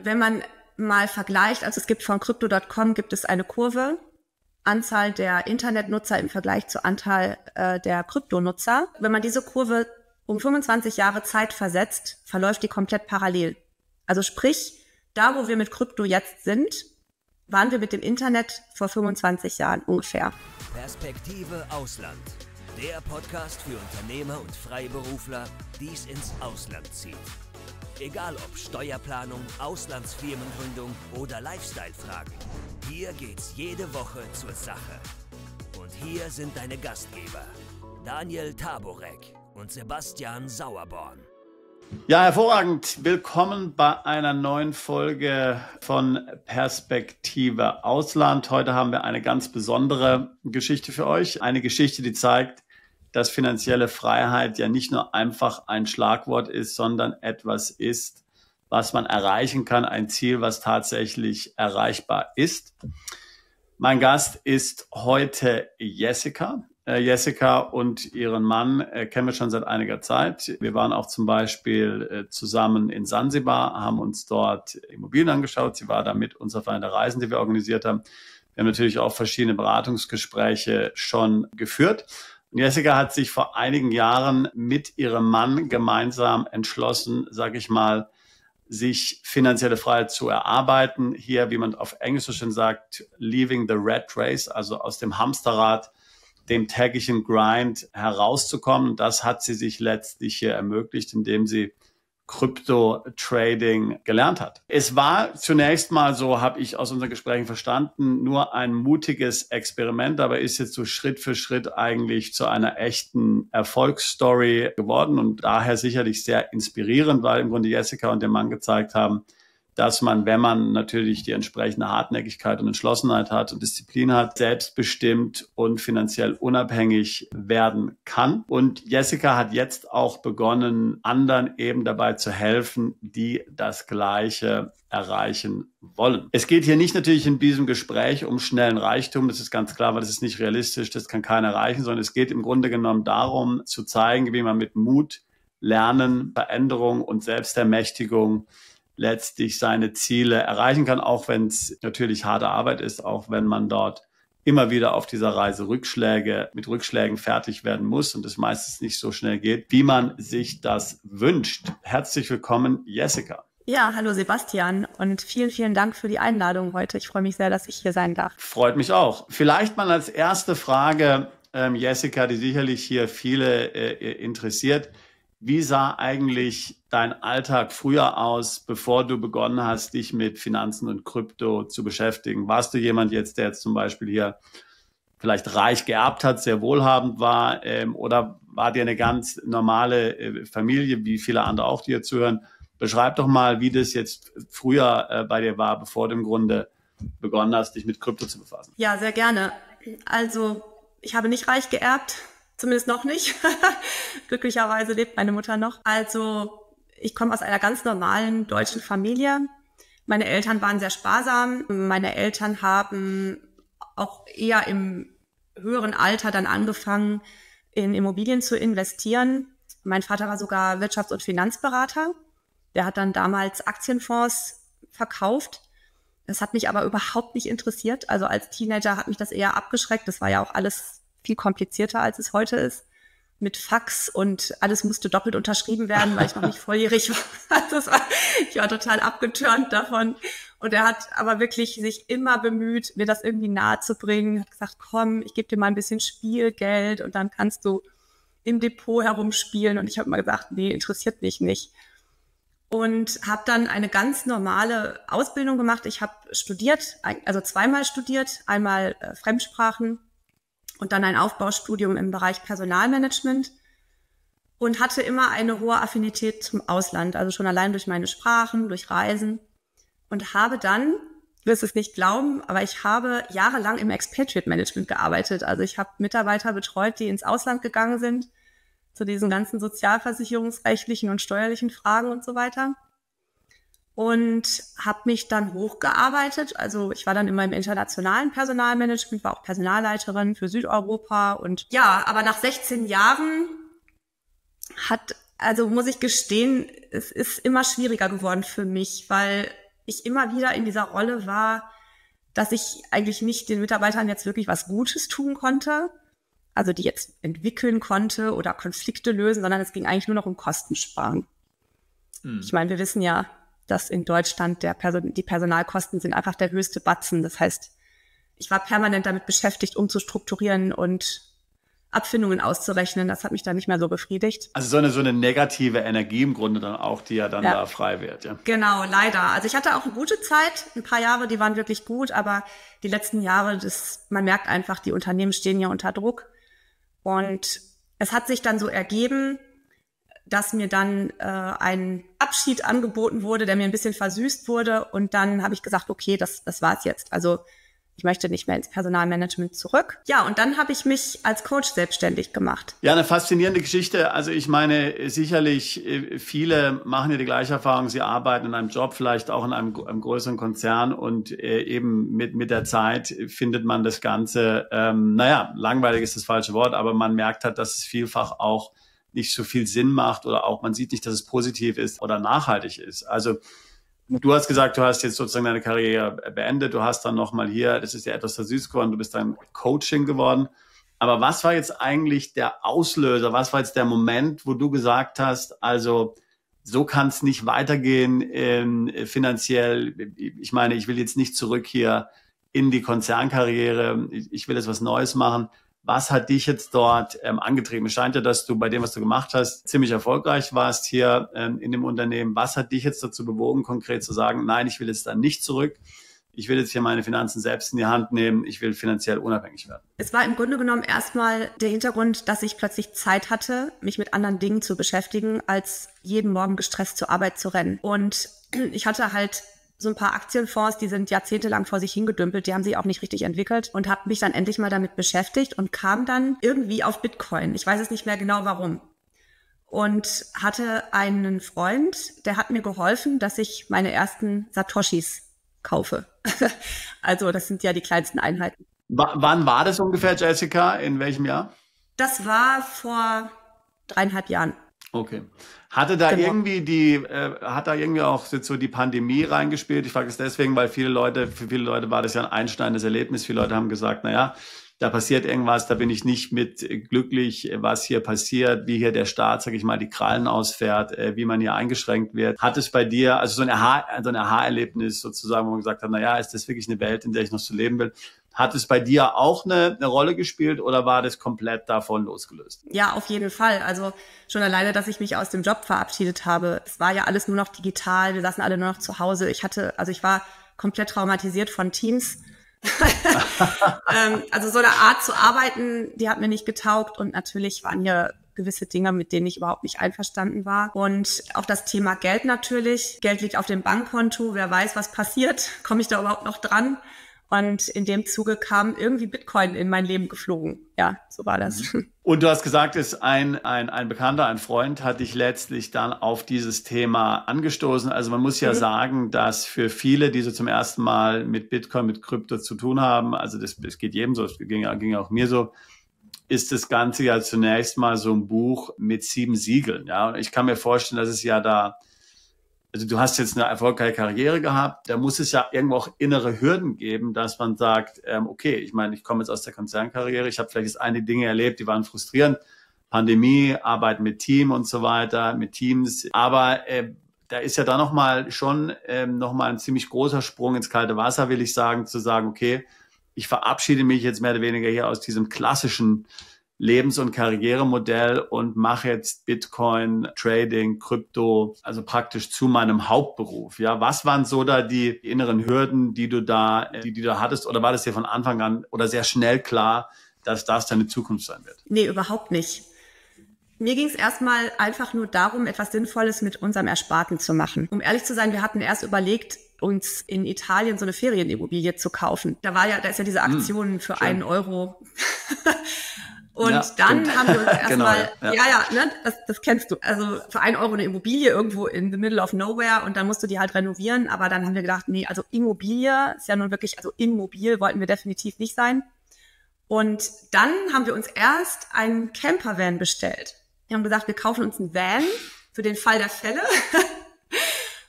wenn man mal vergleicht, also es gibt von Crypto.com gibt es eine Kurve, Anzahl der Internetnutzer im Vergleich zur Anzahl der Kryptonutzer. Wenn man diese Kurve um 25 Jahre Zeit versetzt, verläuft die komplett parallel. Also sprich, da wo wir mit Krypto jetzt sind, waren wir mit dem Internet vor 25 Jahren ungefähr. Perspektive Ausland. Der Podcast für Unternehmer und Freiberufler, die es ins Ausland zieht. Egal ob Steuerplanung, Auslandsfirmengründung oder Lifestyle-Fragen. Hier geht's jede Woche zur Sache. Und hier sind deine Gastgeber, Daniel Taborek und Sebastian Sauerborn. Ja, hervorragend. Willkommen bei einer neuen Folge von Perspektive Ausland. Heute haben wir eine ganz besondere Geschichte für euch. Eine Geschichte, die zeigt, dass finanzielle Freiheit ja nicht nur einfach ein Schlagwort ist, sondern etwas ist, was man erreichen kann, ein Ziel, was tatsächlich erreichbar ist. Mein Gast ist heute Jessica. Jessica und ihren Mann kennen wir schon seit einiger Zeit. Wir waren auch zum Beispiel zusammen in Sansibar, haben uns dort Immobilien angeschaut. Sie war da mit uns auf einer der Reisen, die wir organisiert haben. Wir haben natürlich auch verschiedene Beratungsgespräche schon geführt. Und Jessica hat sich vor einigen Jahren mit ihrem Mann gemeinsam entschlossen, sage ich mal, sich finanzielle Freiheit zu erarbeiten. Hier, wie man auf Englisch so schön sagt, leaving the rat race, also aus dem Hamsterrad, dem täglichen Grind herauszukommen. Und das hat sie sich letztlich hier ermöglicht, indem sie Krypto-Trading gelernt hat. Es war zunächst mal, so habe ich aus unseren Gesprächen verstanden, nur ein mutiges Experiment, aber ist jetzt so Schritt für Schritt eigentlich zu einer echten Erfolgsstory geworden und daher sicherlich sehr inspirierend, weil im Grunde Jessica und der Mann gezeigt haben, dass man, wenn man natürlich die entsprechende Hartnäckigkeit und Entschlossenheit hat und Disziplin hat, selbstbestimmt und finanziell unabhängig werden kann. Und Jessica hat jetzt auch begonnen, anderen eben dabei zu helfen, die das Gleiche erreichen wollen. Es geht hier nicht natürlich in diesem Gespräch um schnellen Reichtum, das ist ganz klar, weil das ist nicht realistisch, das kann keiner erreichen, sondern es geht im Grunde genommen darum, zu zeigen, wie man mit Mut, Lernen, Veränderung und Selbstermächtigung letztlich seine Ziele erreichen kann, auch wenn es natürlich harte Arbeit ist, auch wenn man dort immer wieder auf dieser Reise mit Rückschlägen fertig werden muss und es meistens nicht so schnell geht, wie man sich das wünscht. Herzlich willkommen, Jessica. Ja, hallo Sebastian und vielen, vielen Dank für die Einladung heute. Ich freue mich sehr, dass ich hier sein darf. Freut mich auch. Vielleicht mal als erste Frage, Jessica, die sicherlich hier viele interessiert. Wie sah eigentlich dein Alltag früher aus, bevor du begonnen hast, dich mit Finanzen und Krypto zu beschäftigen? Warst du jemand jetzt, der jetzt zum Beispiel hier vielleicht reich geerbt hat, sehr wohlhabend war, oder war dir eine ganz normale Familie, wie viele andere auch, die hier zuhören? Beschreib doch mal, wie das jetzt früher bei dir war, bevor du im Grunde begonnen hast, dich mit Krypto zu befassen. Ja, sehr gerne. Also, ich habe nicht reich geerbt. Zumindest noch nicht. Glücklicherweise lebt meine Mutter noch. Also ich komme aus einer ganz normalen deutschen Familie. Meine Eltern waren sehr sparsam. Meine Eltern haben auch eher im höheren Alter dann angefangen, in Immobilien zu investieren. Mein Vater war sogar Wirtschafts- und Finanzberater. Der hat dann damals Aktienfonds verkauft. Das hat mich aber überhaupt nicht interessiert. Also als Teenager hat mich das eher abgeschreckt. Das war ja auch alles viel komplizierter, als es heute ist, mit Fax und alles musste doppelt unterschrieben werden, weil ich noch nicht volljährig war. Ich war total abgeturnt davon. Und er hat aber wirklich sich immer bemüht, mir das irgendwie nahe zu bringen. Hat gesagt, komm, ich gebe dir mal ein bisschen Spielgeld und dann kannst du im Depot herumspielen. Und ich habe immer gesagt, nee, interessiert mich nicht. Und habe dann eine ganz normale Ausbildung gemacht. Ich habe studiert, also zweimal studiert, einmal Fremdsprachen und dann ein Aufbaustudium im Bereich Personalmanagement und hatte immer eine hohe Affinität zum Ausland, also schon allein durch meine Sprachen, durch Reisen und habe dann, du wirst es nicht glauben, aber ich habe jahrelang im Expatriate Management gearbeitet. Also ich habe Mitarbeiter betreut, die ins Ausland gegangen sind, zu diesen ganzen sozialversicherungsrechtlichen und steuerlichen Fragen und so weiter. Und habe mich dann hochgearbeitet. Also ich war dann immer im internationalen Personalmanagement, war auch Personalleiterin für Südeuropa. Und ja, aber nach 16 Jahren muss ich gestehen, es ist immer schwieriger geworden für mich, weil ich immer wieder in dieser Rolle war, dass ich eigentlich nicht den Mitarbeitern jetzt wirklich was Gutes tun konnte, also die jetzt entwickeln konnte oder Konflikte lösen, sondern es ging eigentlich nur noch um Kostensparen. Ich meine, wir wissen ja, dass in Deutschland die Personalkosten sind einfach der höchste Batzen. Das heißt, ich war permanent damit beschäftigt, umzustrukturieren und Abfindungen auszurechnen. Das hat mich dann nicht mehr so befriedigt. Also so eine negative Energie im Grunde dann auch, die ja dann da frei wird. Ja. Genau, leider. Also ich hatte auch eine gute Zeit, ein paar Jahre, die waren wirklich gut, aber die letzten Jahre, man merkt einfach, die Unternehmen stehen ja unter Druck. Und es hat sich dann so ergeben, dass mir dann ein Abschied angeboten wurde, der mir ein bisschen versüßt wurde. Und dann habe ich gesagt, okay, das war's jetzt. Also ich möchte nicht mehr ins Personalmanagement zurück. Ja, und dann habe ich mich als Coach selbstständig gemacht. Ja, eine faszinierende Geschichte. Also ich meine, sicherlich viele machen ja die gleiche Erfahrung. Sie arbeiten in einem Job, vielleicht auch in einem größeren Konzern und eben mit der Zeit findet man das Ganze, langweilig ist das falsche Wort, aber man merkt halt, dass es vielfach auch nicht so viel Sinn macht oder auch man sieht nicht, dass es positiv ist oder nachhaltig ist. Also du hast gesagt, du hast jetzt sozusagen deine Karriere beendet, du hast dann nochmal hier, das ist ja etwas versüßt geworden, du bist dann Coaching geworden. Aber was war jetzt eigentlich der Auslöser, was war jetzt der Moment, wo du gesagt hast, also so kann es nicht weitergehen finanziell, ich meine, ich will jetzt nicht zurück hier in die Konzernkarriere, ich will jetzt was Neues machen. Was hat dich jetzt dort angetrieben? Es scheint ja, dass du bei dem, was du gemacht hast, ziemlich erfolgreich warst hier in dem Unternehmen. Was hat dich jetzt dazu bewogen, konkret zu sagen, nein, ich will jetzt da nicht zurück. Ich will jetzt hier meine Finanzen selbst in die Hand nehmen. Ich will finanziell unabhängig werden. Es war im Grunde genommen erstmal der Hintergrund, dass ich plötzlich Zeit hatte, mich mit anderen Dingen zu beschäftigen, als jeden Morgen gestresst zur Arbeit zu rennen. Und ich hatte halt so ein paar Aktienfonds, die sind jahrzehntelang vor sich hingedümpelt, die haben sich auch nicht richtig entwickelt und habe mich dann endlich mal damit beschäftigt und kam dann irgendwie auf Bitcoin. Ich weiß es nicht mehr genau warum. Und hatte einen Freund, der hat mir geholfen, dass ich meine ersten Satoshis kaufe. Also das sind ja die kleinsten Einheiten. Wann war das ungefähr, Jessica? In welchem Jahr? Das war vor 3,5 Jahren. Okay. Hatte da irgendwie auch so die Pandemie reingespielt? Ich frage es deswegen, weil für viele Leute war das ja ein einschneidendes Erlebnis. Viele Leute haben gesagt, naja, da passiert irgendwas, da bin ich nicht mit glücklich, was hier passiert, wie hier der Staat, sag ich mal, die Krallen ausfährt, wie man hier eingeschränkt wird. Hat es bei dir, also so ein Aha-Erlebnis sozusagen, wo man gesagt hat, naja, ist das wirklich eine Welt, in der ich noch so leben will? Hat es bei dir auch eine Rolle gespielt oder war das komplett davon losgelöst? Ja, auf jeden Fall. Also schon alleine, dass ich mich aus dem Job verabschiedet habe. Es war ja alles nur noch digital. Wir saßen alle nur noch zu Hause. Ich war komplett traumatisiert von Teams. Also so eine Art zu arbeiten, die hat mir nicht getaugt. Und natürlich waren hier gewisse Dinge, mit denen ich überhaupt nicht einverstanden war. Und auch das Thema Geld natürlich. Geld liegt auf dem Bankkonto. Wer weiß, was passiert? Komme ich da überhaupt noch dran? Und in dem Zuge kam irgendwie Bitcoin in mein Leben geflogen. Ja, so war das. Und du hast gesagt, ein Bekannter, ein Freund hat dich letztlich dann auf dieses Thema angestoßen. Also man muss ja sagen, dass für viele, die so zum ersten Mal mit Bitcoin, mit Krypto zu tun haben, also das geht jedem so, es ging auch mir so, ist das Ganze ja zunächst mal so ein Buch mit 7 Siegeln. Ja, und ich kann mir vorstellen, dass es ja da, also du hast jetzt eine erfolgreiche Karriere gehabt, da muss es ja irgendwo auch innere Hürden geben, dass man sagt, okay, ich meine, ich komme jetzt aus der Konzernkarriere, ich habe vielleicht jetzt einige Dinge erlebt, die waren frustrierend, Pandemie, Arbeit mit Team und so weiter, mit Teams, aber da ist ja dann nochmal ein ziemlich großer Sprung ins kalte Wasser, will ich sagen, zu sagen, okay, ich verabschiede mich jetzt mehr oder weniger hier aus diesem klassischen Lebens- und Karrieremodell und mache jetzt Bitcoin, Trading, Krypto, also praktisch zu meinem Hauptberuf. Ja, was waren so da die inneren Hürden, die du da hattest? Oder war das dir von Anfang an oder sehr schnell klar, dass das deine Zukunft sein wird? Nee, überhaupt nicht. Mir ging es erstmal einfach nur darum, etwas Sinnvolles mit unserem Ersparten zu machen. Um ehrlich zu sein, wir hatten erst überlegt, uns in Italien so eine Ferienimmobilie zu kaufen. Da ist ja diese Aktion für schön. 1 Euro. Und ja, dann stimmt. Haben wir uns erstmal, ne, das kennst du. Also für 1 Euro eine Immobilie irgendwo in the middle of nowhere und dann musst du die halt renovieren. Aber dann haben wir gedacht, nee, also Immobilie ist ja nun wirklich, also immobil wollten wir definitiv nicht sein. Und dann haben wir uns erst einen Campervan bestellt. Wir haben gesagt, wir kaufen uns einen Van für den Fall der Fälle.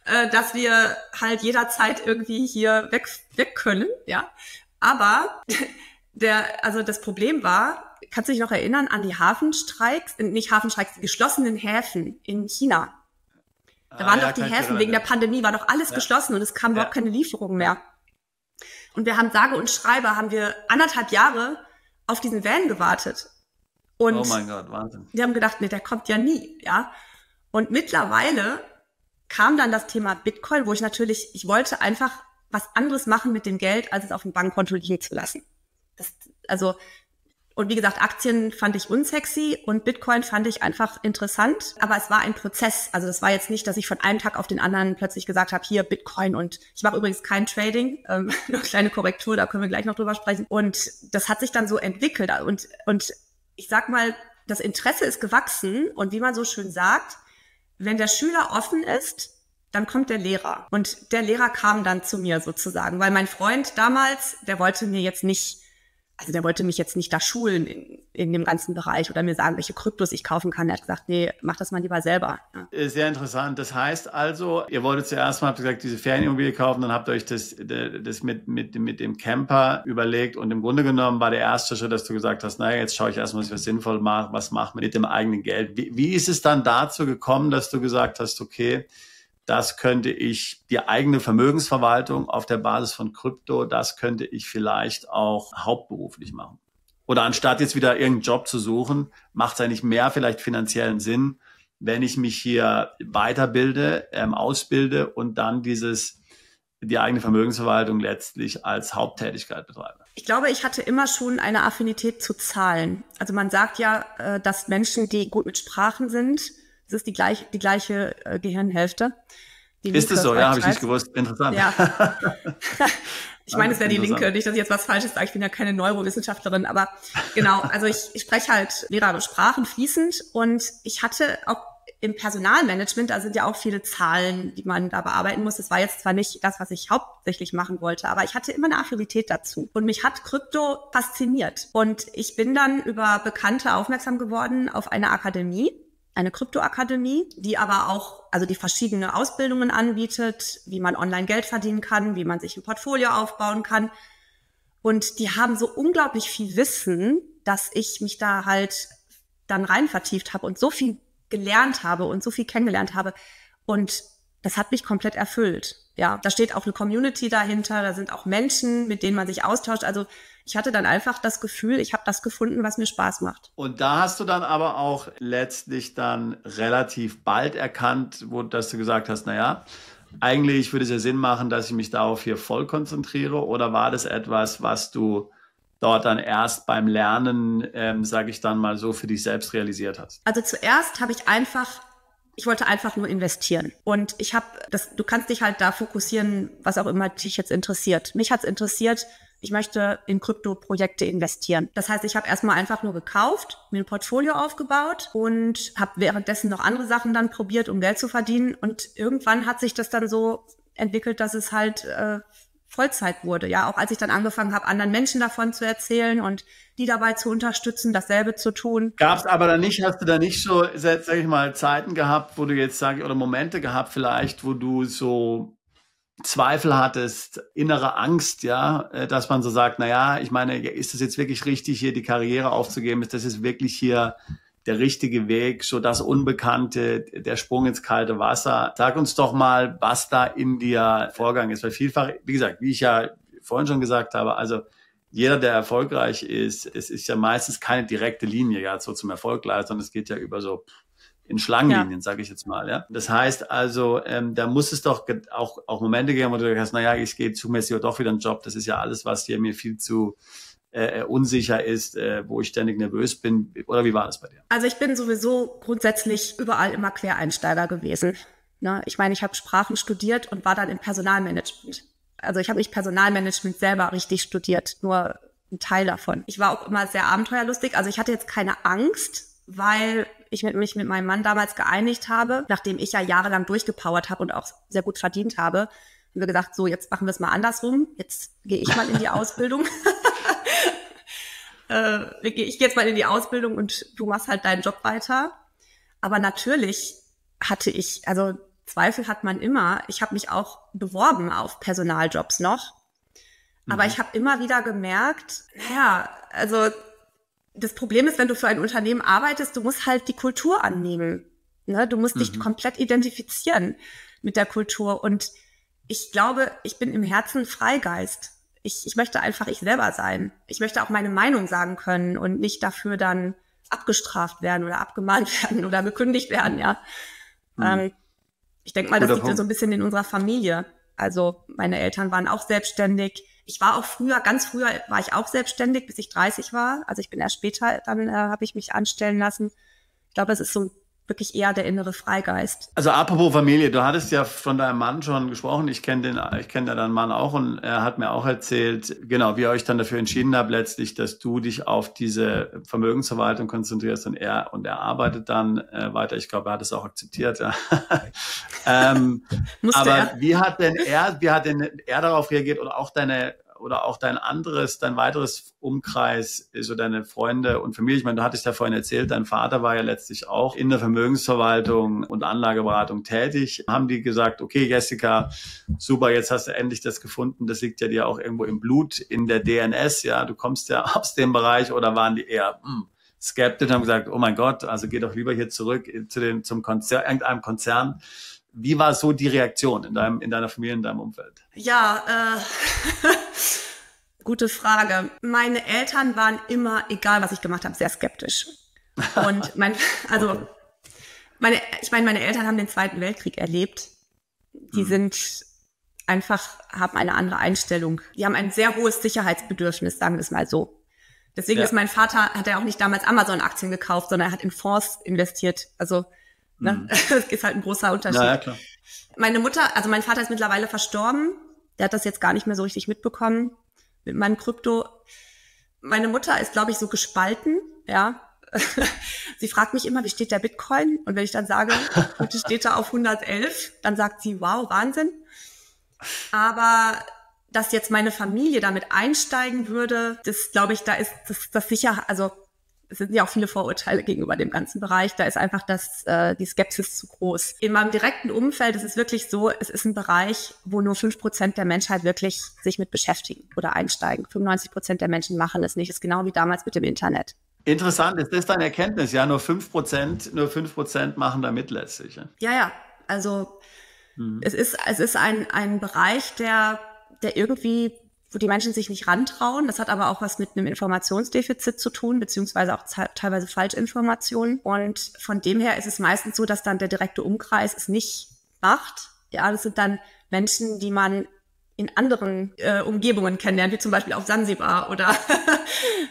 dass wir halt jederzeit irgendwie hier weg können, ja. Aber das Problem war, kannst du dich noch erinnern an die Hafenstreiks, nicht Hafenstreiks, die geschlossenen Häfen in China? Da waren doch die Häfen wegen der Pandemie, war doch alles geschlossen und es kam überhaupt keine Lieferung mehr. Und wir haben sage und schreibe, haben wir 1,5 Jahre auf diesen Van gewartet. Und oh mein Gott, Wahnsinn. Wir haben gedacht, nee, der kommt ja nie, ja. Und mittlerweile kam dann das Thema Bitcoin, wo ich wollte einfach was anderes machen mit dem Geld, als es auf dem Bankkonto liegen zu lassen. Und wie gesagt, Aktien fand ich unsexy und Bitcoin fand ich einfach interessant. Aber es war ein Prozess. Also das war jetzt nicht, dass ich von einem Tag auf den anderen plötzlich gesagt habe, hier Bitcoin, und ich mache übrigens kein Trading. Eine kleine Korrektur, da können wir gleich noch drüber sprechen. Und das hat sich dann so entwickelt. Und ich sag mal, das Interesse ist gewachsen. Und wie man so schön sagt, wenn der Schüler offen ist, dann kommt der Lehrer. Und der Lehrer kam dann zu mir sozusagen. Weil mein Freund damals, der wollte mich jetzt nicht da schulen in dem ganzen Bereich oder mir sagen, welche Kryptos ich kaufen kann. Er hat gesagt, nee, mach das mal lieber selber. Ja. Sehr interessant. Das heißt also, ihr wolltet zuerst mal, habt ihr gesagt, diese Ferienimmobilie kaufen, dann habt ihr euch das mit dem Camper überlegt und im Grunde genommen war der erste Schritt, dass du gesagt hast, naja, jetzt schaue ich erstmal, was sinnvoll mache, was mache mit dem eigenen Geld. Wie ist es dann dazu gekommen, dass du gesagt hast, okay, das könnte ich, die eigene Vermögensverwaltung auf der Basis von Krypto, das könnte ich vielleicht auch hauptberuflich machen? Oder anstatt jetzt wieder irgendeinen Job zu suchen, macht es eigentlich mehr vielleicht finanziellen Sinn, wenn ich mich hier weiterbilde, ausbilde und dann die eigene Vermögensverwaltung letztlich als Haupttätigkeit betreibe? Ich glaube, ich hatte immer schon eine Affinität zu Zahlen. Also man sagt ja, dass Menschen, die gut mit Sprachen sind, das ist die gleiche Gehirnhälfte. Ist es so? Ja, habe ich nicht gewusst. Interessant. Ja. Ich meine, es wäre die linke, nicht, dass ich jetzt was Falsches sage. Ich bin ja keine Neurowissenschaftlerin, aber genau. Also ich spreche halt mehrere Sprachen fließend und ich hatte auch im Personalmanagement, da sind ja auch viele Zahlen, die man da bearbeiten muss. Das war jetzt zwar nicht das, was ich hauptsächlich machen wollte, aber ich hatte immer eine Affinität dazu. Und mich hat Krypto fasziniert. Und ich bin dann über Bekannte aufmerksam geworden auf eine Akademie, eine Kryptoakademie, die aber auch, also die verschiedene Ausbildungen anbietet, wie man online Geld verdienen kann, wie man sich ein Portfolio aufbauen kann. Und die haben so unglaublich viel Wissen, dass ich mich da halt dann rein vertieft habe und so viel gelernt habe und so viel kennengelernt habe. Und das hat mich komplett erfüllt. Ja, da steht auch eine Community dahinter, da sind auch Menschen, mit denen man sich austauscht. Also ich hatte dann einfach das Gefühl, ich habe das gefunden, was mir Spaß macht. Und da hast du dann aber auch letztlich dann relativ bald erkannt, dass du gesagt hast, naja, eigentlich würde es ja Sinn machen, dass ich mich darauf hier voll konzentriere. Oder war das etwas, was du dort dann erst beim Lernen, sage ich dann mal so, für dich selbst realisiert hast? Also zuerst ich wollte einfach nur investieren. Und du kannst dich halt da fokussieren, was auch immer dich jetzt interessiert. Mich hat's interessiert, ich möchte in Kryptoprojekte investieren. Das heißt, ich habe erstmal einfach nur gekauft, mir ein Portfolio aufgebaut und habe währenddessen noch andere Sachen dann probiert, um Geld zu verdienen. Und irgendwann hat sich das dann so entwickelt, dass es halt Vollzeit wurde. Ja, auch als ich dann angefangen habe, anderen Menschen davon zu erzählen und die dabei zu unterstützen, dasselbe zu tun. Hast du da nicht so, sag ich mal, Zeiten gehabt, wo du jetzt oder Momente gehabt vielleicht, wo du so Zweifel hattest, innere Angst, ja, dass man so sagt, naja, ich meine, ist es jetzt wirklich richtig, hier die Karriere aufzugeben? Ist das jetzt wirklich hier der richtige Weg, so das Unbekannte, der Sprung ins kalte Wasser? Sag uns doch mal, was da in dir Vorgang ist. Weil vielfach, wie gesagt, wie ich ja vorhin schon gesagt habe, also jeder, der erfolgreich ist, es ist ja meistens keine direkte Linie, ja, so zum Erfolg leitet, sondern es geht ja über so in Schlangenlinien, sage ich jetzt mal, ja. Das heißt also, da muss es doch auch Momente geben, wo du sagst, naja, ich suche mir jetzt doch wieder einen Job. Das ist ja alles, was hier mir viel zu unsicher ist, wo ich ständig nervös bin. Oder wie war das bei dir? Also ich bin sowieso grundsätzlich überall immer Quereinsteiger gewesen. Ne? Ich meine, ich habe Sprachen studiert und war dann im Personalmanagement. Also ich habe nicht Personalmanagement selber richtig studiert, nur ein Teil davon. Ich war auch immer sehr abenteuerlustig. Also ich hatte jetzt keine Angst, weil ich mich mit meinem Mann damals geeinigt habe, nachdem ich ja jahrelang durchgepowert habe und auch sehr gut verdient habe, haben wir gesagt, so, jetzt machen wir es mal andersrum. Jetzt gehe ich mal in die Ausbildung. Ich gehe jetzt mal in die Ausbildung und du machst halt deinen Job weiter. Aber natürlich hatte ich, also Zweifel hat man immer. Ich habe mich auch beworben auf Personaljobs noch. Aber ich habe immer wieder gemerkt, also das Problem ist, wenn du für ein Unternehmen arbeitest, du musst halt die Kultur annehmen. Ne? Du musst dich komplett identifizieren mit der Kultur. Und ich glaube, ich bin im Herzen Freigeist. Ich möchte einfach ich selber sein. Ich möchte auch meine Meinung sagen können und nicht dafür dann abgestraft werden oder abgemahnt werden oder gekündigt werden, ja. Ich denke mal, das liegt ja so ein bisschen in unserer Familie. Also meine Eltern waren auch selbstständig. Ich war auch ganz früher war ich auch selbstständig, bis ich 30 war. Also ich bin erst später, dann habe ich mich anstellen lassen. Ich glaube, es ist so wirklich eher der innere Freigeist. Also apropos Familie, du hattest ja von deinem Mann schon gesprochen. Ich kenne deinen Mann auch und er hat mir auch erzählt, genau, wie ihr euch dann dafür entschieden habt letztlich, dass du dich auf diese Vermögensverwaltung konzentrierst und er arbeitet dann weiter. Ich glaube, er hat es auch akzeptiert. Ja. Aber wie hat denn er darauf reagiert oder auch dein weiteres Umkreis, so deine Freunde und Familie? Ich meine, du hattest ja vorhin erzählt, dein Vater war ja letztlich auch in der Vermögensverwaltung und Anlageberatung tätig. Haben die gesagt, okay, Jessica, super, jetzt hast du endlich das gefunden, das liegt ja dir auch irgendwo im Blut, in der DNS, ja, du kommst ja aus dem Bereich, oder waren die eher skeptisch und haben gesagt, oh mein Gott, also geh doch lieber hier zurück zum Konzern, irgendeinem Konzern. Wie war so die Reaktion in deiner Familie, in deinem Umfeld? Ja, gute Frage. Meine Eltern waren immer, egal was ich gemacht habe, sehr skeptisch. Und meine Eltern haben den Zweiten Weltkrieg erlebt. Die haben eine andere Einstellung. Die haben ein sehr hohes Sicherheitsbedürfnis, sagen wir es mal so. Deswegen ist mein Vater, hat er auch nicht damals Amazon-Aktien gekauft, sondern er hat in Fonds investiert. Also, das ist halt ein großer Unterschied. Ja, klar. Mein Vater ist mittlerweile verstorben. Der hat das jetzt gar nicht mehr so richtig mitbekommen mit meinem Krypto. Meine Mutter ist, glaube ich, so gespalten, ja. Sie fragt mich immer, wie steht der Bitcoin? Und wenn ich dann sage, heute steht er auf 111, dann sagt sie, wow, Wahnsinn. Aber dass jetzt meine Familie damit einsteigen würde, das glaube ich, da ist das sicher, also es sind ja auch viele Vorurteile gegenüber dem ganzen Bereich. Da ist einfach die Skepsis zu groß. In meinem direkten Umfeld ist es wirklich so, es ist ein Bereich, wo nur 5% der Menschheit wirklich sich mit beschäftigen oder einsteigen. 95% der Menschen machen es nicht. Das ist genau wie damals mit dem Internet. Interessant, ist das deine Erkenntnis? Ja, nur 5% machen da mit letztlich. Ja. Also es ist ein Bereich, der irgendwie, wo die Menschen sich nicht rantrauen. Das hat aber auch was mit einem Informationsdefizit zu tun, beziehungsweise auch teilweise Falschinformationen. Und von dem her ist es meistens so, dass dann der direkte Umkreis es nicht macht. Ja, das sind dann Menschen, die man in anderen Umgebungen kennenlernt, wie zum Beispiel auf Sansibar oder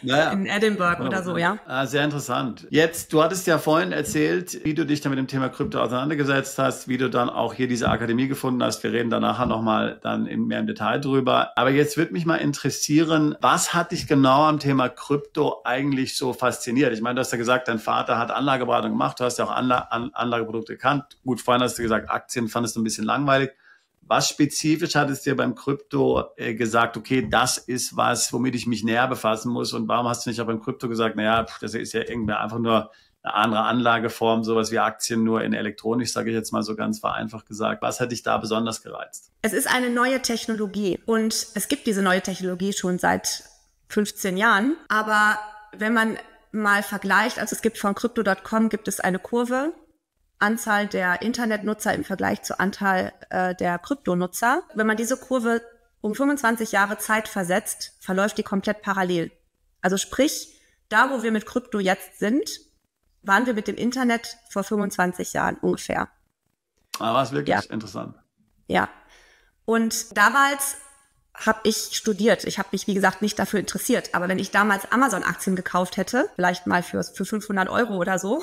in Edinburgh oder so, ja. Sehr interessant. Jetzt, du hattest ja vorhin erzählt, wie du dich dann mit dem Thema Krypto auseinandergesetzt hast, wie du dann auch hier diese Akademie gefunden hast. Wir reden da nachher nochmal dann mehr im Detail drüber. Aber jetzt würde mich mal interessieren, was hat dich genau am Thema Krypto eigentlich so fasziniert? Ich meine, du hast ja gesagt, dein Vater hat Anlageberatung gemacht, du hast ja auch Anlageprodukte gekannt. Gut, vorhin hast du gesagt, Aktien fandest du ein bisschen langweilig. Was spezifisch hat es dir beim Krypto gesagt, okay, das ist was, womit ich mich näher befassen muss? Und warum hast du nicht auch beim Krypto gesagt, naja, das ist ja irgendwie einfach nur eine andere Anlageform, sowas wie Aktien, nur in elektronisch, sage ich jetzt mal so ganz vereinfacht gesagt. Was hat dich da besonders gereizt? Es ist eine neue Technologie und es gibt diese neue Technologie schon seit 15 Jahren. Aber wenn man mal vergleicht, also es gibt von Crypto.com gibt es eine Kurve, Anzahl der Internetnutzer im Vergleich zur Anzahl der Kryptonutzer. Wenn man diese Kurve um 25 Jahre Zeit versetzt, verläuft die komplett parallel. Also sprich, da wo wir mit Krypto jetzt sind, waren wir mit dem Internet vor 25 Jahren ungefähr. Aber was wirklich interessant. Ja. Und damals habe ich studiert. Ich habe mich, wie gesagt, nicht dafür interessiert. Aber wenn ich damals Amazon-Aktien gekauft hätte, vielleicht mal für 500 € oder so,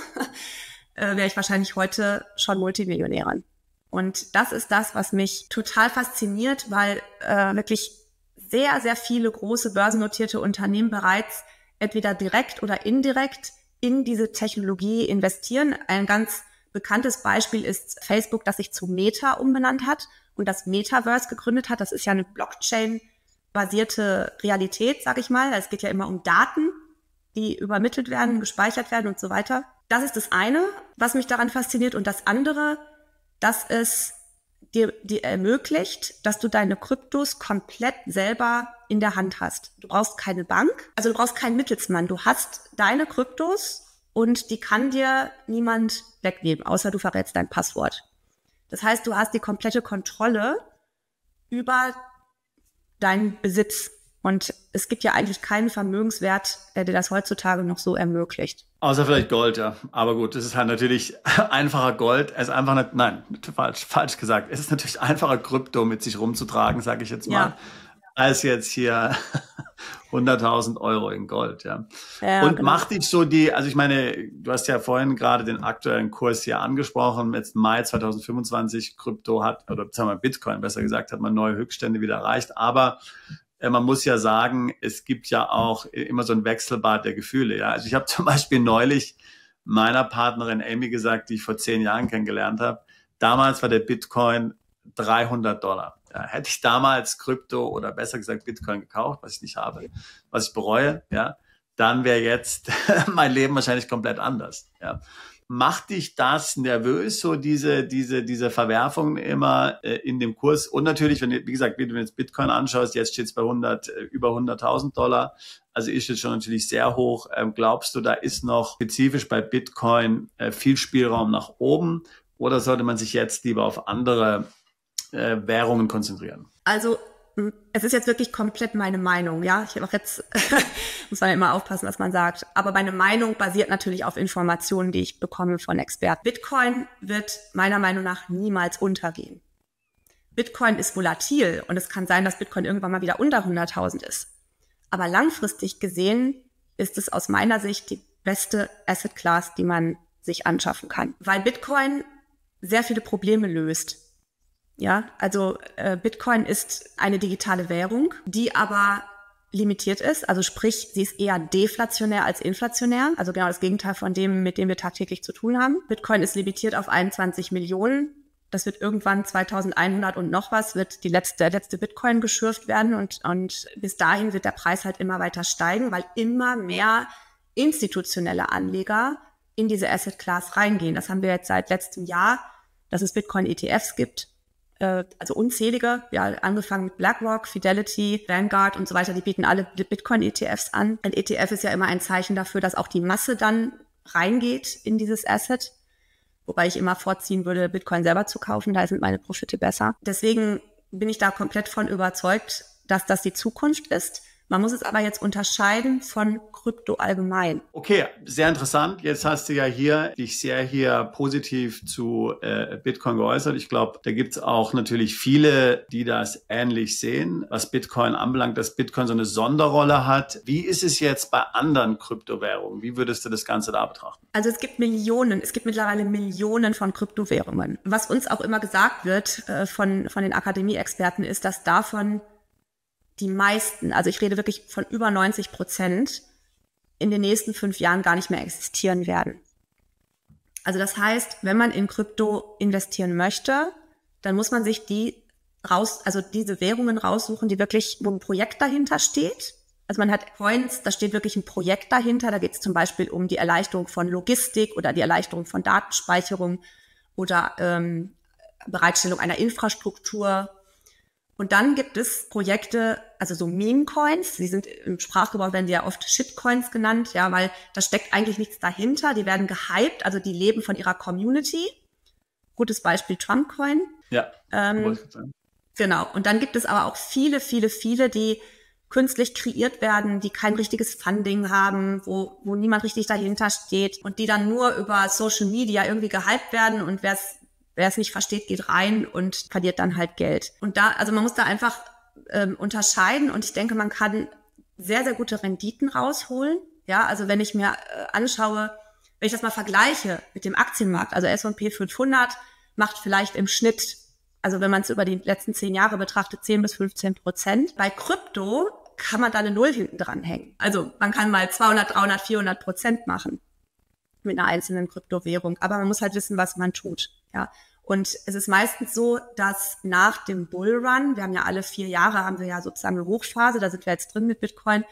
wäre ich wahrscheinlich heute schon Multimillionärin. Und das ist das, was mich total fasziniert, weil wirklich sehr, sehr viele große börsennotierte Unternehmen bereits entweder direkt oder indirekt in diese Technologie investieren. Ein ganz bekanntes Beispiel ist Facebook, das sich zu Meta umbenannt hat und das Metaverse gegründet hat. Das ist ja eine Blockchain-basierte Realität, sage ich mal. Es geht ja immer um Daten, die übermittelt werden, gespeichert werden und so weiter. Das ist das eine, was mich daran fasziniert. Und das andere dass es dir ermöglicht, dass du deine Kryptos komplett selber in der Hand hast. Du brauchst keine Bank, also du brauchst keinen Mittelsmann. Du hast deine Kryptos und die kann dir niemand wegnehmen, außer du verrätst dein Passwort. Das heißt, du hast die komplette Kontrolle über deinen Besitz. Und es gibt ja eigentlich keinen Vermögenswert, der dir das heutzutage noch so ermöglicht. Außer vielleicht Gold, ja. Aber gut, es ist halt natürlich einfacher Gold. Es ist einfach nicht, nein, falsch gesagt. Es ist natürlich einfacher, Krypto mit sich rumzutragen, sage ich jetzt mal, als jetzt hier 100.000 Euro in Gold, ja. Und genau. Macht dich so also ich meine, du hast ja vorhin gerade den aktuellen Kurs hier angesprochen. Jetzt Mai 2025, Krypto oder sagen wir Bitcoin, besser gesagt, hat man neue Höchststände wieder erreicht. Aber man muss ja sagen, es gibt ja auch immer so ein Wechselbad der Gefühle. Ja, also ich habe zum Beispiel neulich meiner Partnerin Amy gesagt, die ich vor 10 Jahren kennengelernt habe. Damals war der Bitcoin $300. Ja, hätte ich damals Krypto oder besser gesagt Bitcoin gekauft, was ich nicht habe, was ich bereue, ja, dann wäre jetzt mein Leben wahrscheinlich komplett anders. Ja. Macht dich das nervös, so diese Verwerfungen immer in dem Kurs? Und natürlich, wie gesagt, wenn du jetzt Bitcoin anschaust, jetzt steht es bei über $100.000. Also ist jetzt schon natürlich sehr hoch. Glaubst du, da ist noch spezifisch bei Bitcoin viel Spielraum nach oben? Oder sollte man sich jetzt lieber auf andere Währungen konzentrieren? Also es ist jetzt wirklich komplett meine Meinung, ja. Ich habe auch jetzt, muss man ja immer aufpassen, was man sagt. Aber meine Meinung basiert natürlich auf Informationen, die ich bekomme von Experten. Bitcoin wird meiner Meinung nach niemals untergehen. Bitcoin ist volatil und es kann sein, dass Bitcoin irgendwann mal wieder unter 100.000 ist. Aber langfristig gesehen ist es aus meiner Sicht die beste Asset Class, die man sich anschaffen kann. Weil Bitcoin sehr viele Probleme löst. Ja, also Bitcoin ist eine digitale Währung, die aber limitiert ist. Also sprich, sie ist eher deflationär als inflationär. Also genau das Gegenteil von dem, mit dem wir tagtäglich zu tun haben. Bitcoin ist limitiert auf 21 Millionen. Das wird irgendwann 2100 und noch was, wird der letzte Bitcoin geschürft werden. Und bis dahin wird der Preis halt immer weiter steigen, weil immer mehr institutionelle Anleger in diese Asset Class reingehen. Das haben wir jetzt seit letztem Jahr, dass es Bitcoin-ETFs gibt. Also unzählige, ja, angefangen mit BlackRock, Fidelity, Vanguard und so weiter, die bieten alle Bitcoin-ETFs an. Ein ETF ist ja immer ein Zeichen dafür, dass auch die Masse dann reingeht in dieses Asset, wobei ich immer vorziehen würde, Bitcoin selber zu kaufen, da sind meine Profite besser. Deswegen bin ich da komplett von überzeugt, dass das die Zukunft ist. Man muss es aber jetzt unterscheiden von Krypto allgemein. Okay, sehr interessant. Jetzt hast du ja dich sehr positiv zu Bitcoin geäußert. Ich glaube, da gibt es auch natürlich viele, die das ähnlich sehen, was Bitcoin anbelangt, dass Bitcoin so eine Sonderrolle hat. Wie ist es jetzt bei anderen Kryptowährungen? Wie würdest du das Ganze da betrachten? Also es gibt mittlerweile Millionen von Kryptowährungen. Was uns auch immer gesagt wird von den Akademie-Experten ist, dass davon die meisten, also ich rede wirklich von über 90%, in den nächsten 5 Jahren gar nicht mehr existieren werden. Also das heißt, wenn man in Krypto investieren möchte, dann muss man sich diese Währungen raussuchen, wo ein Projekt dahinter steht. Also man hat Coins, da steht wirklich ein Projekt dahinter. Da geht es zum Beispiel um die Erleichterung von Logistik oder die Erleichterung von Datenspeicherung oder Bereitstellung einer Infrastruktur. Und dann gibt es Projekte, also so Meme-Coins, die sind im Sprachgebrauch, werden die ja oft Shitcoins genannt, ja, weil da steckt eigentlich nichts dahinter. Die werden gehypt, also die leben von ihrer Community. Gutes Beispiel Trump-Coin. Ja, genau. Und dann gibt es aber auch viele, die künstlich kreiert werden, die kein richtiges Funding haben, wo niemand richtig dahinter steht und die dann nur über Social Media irgendwie gehypt werden und wer es nicht versteht, geht rein und verliert dann halt Geld. Und also man muss da einfach unterscheiden und ich denke, man kann sehr, sehr gute Renditen rausholen. Ja, also wenn ich mir anschaue, wenn ich das mal vergleiche mit dem Aktienmarkt, also S&P 500 macht vielleicht im Schnitt, also wenn man es über die letzten 10 Jahre betrachtet, 10-15%. Bei Krypto kann man da eine Null hinten dran hängen. Also man kann mal 200, 300, 400% machen mit einer einzelnen Kryptowährung. Aber man muss halt wissen, was man tut. Ja. Und es ist meistens so, dass nach dem Bullrun, wir haben ja alle 4 Jahre, haben wir ja sozusagen eine Hochphase, da sind wir jetzt drin mit Bitcoin,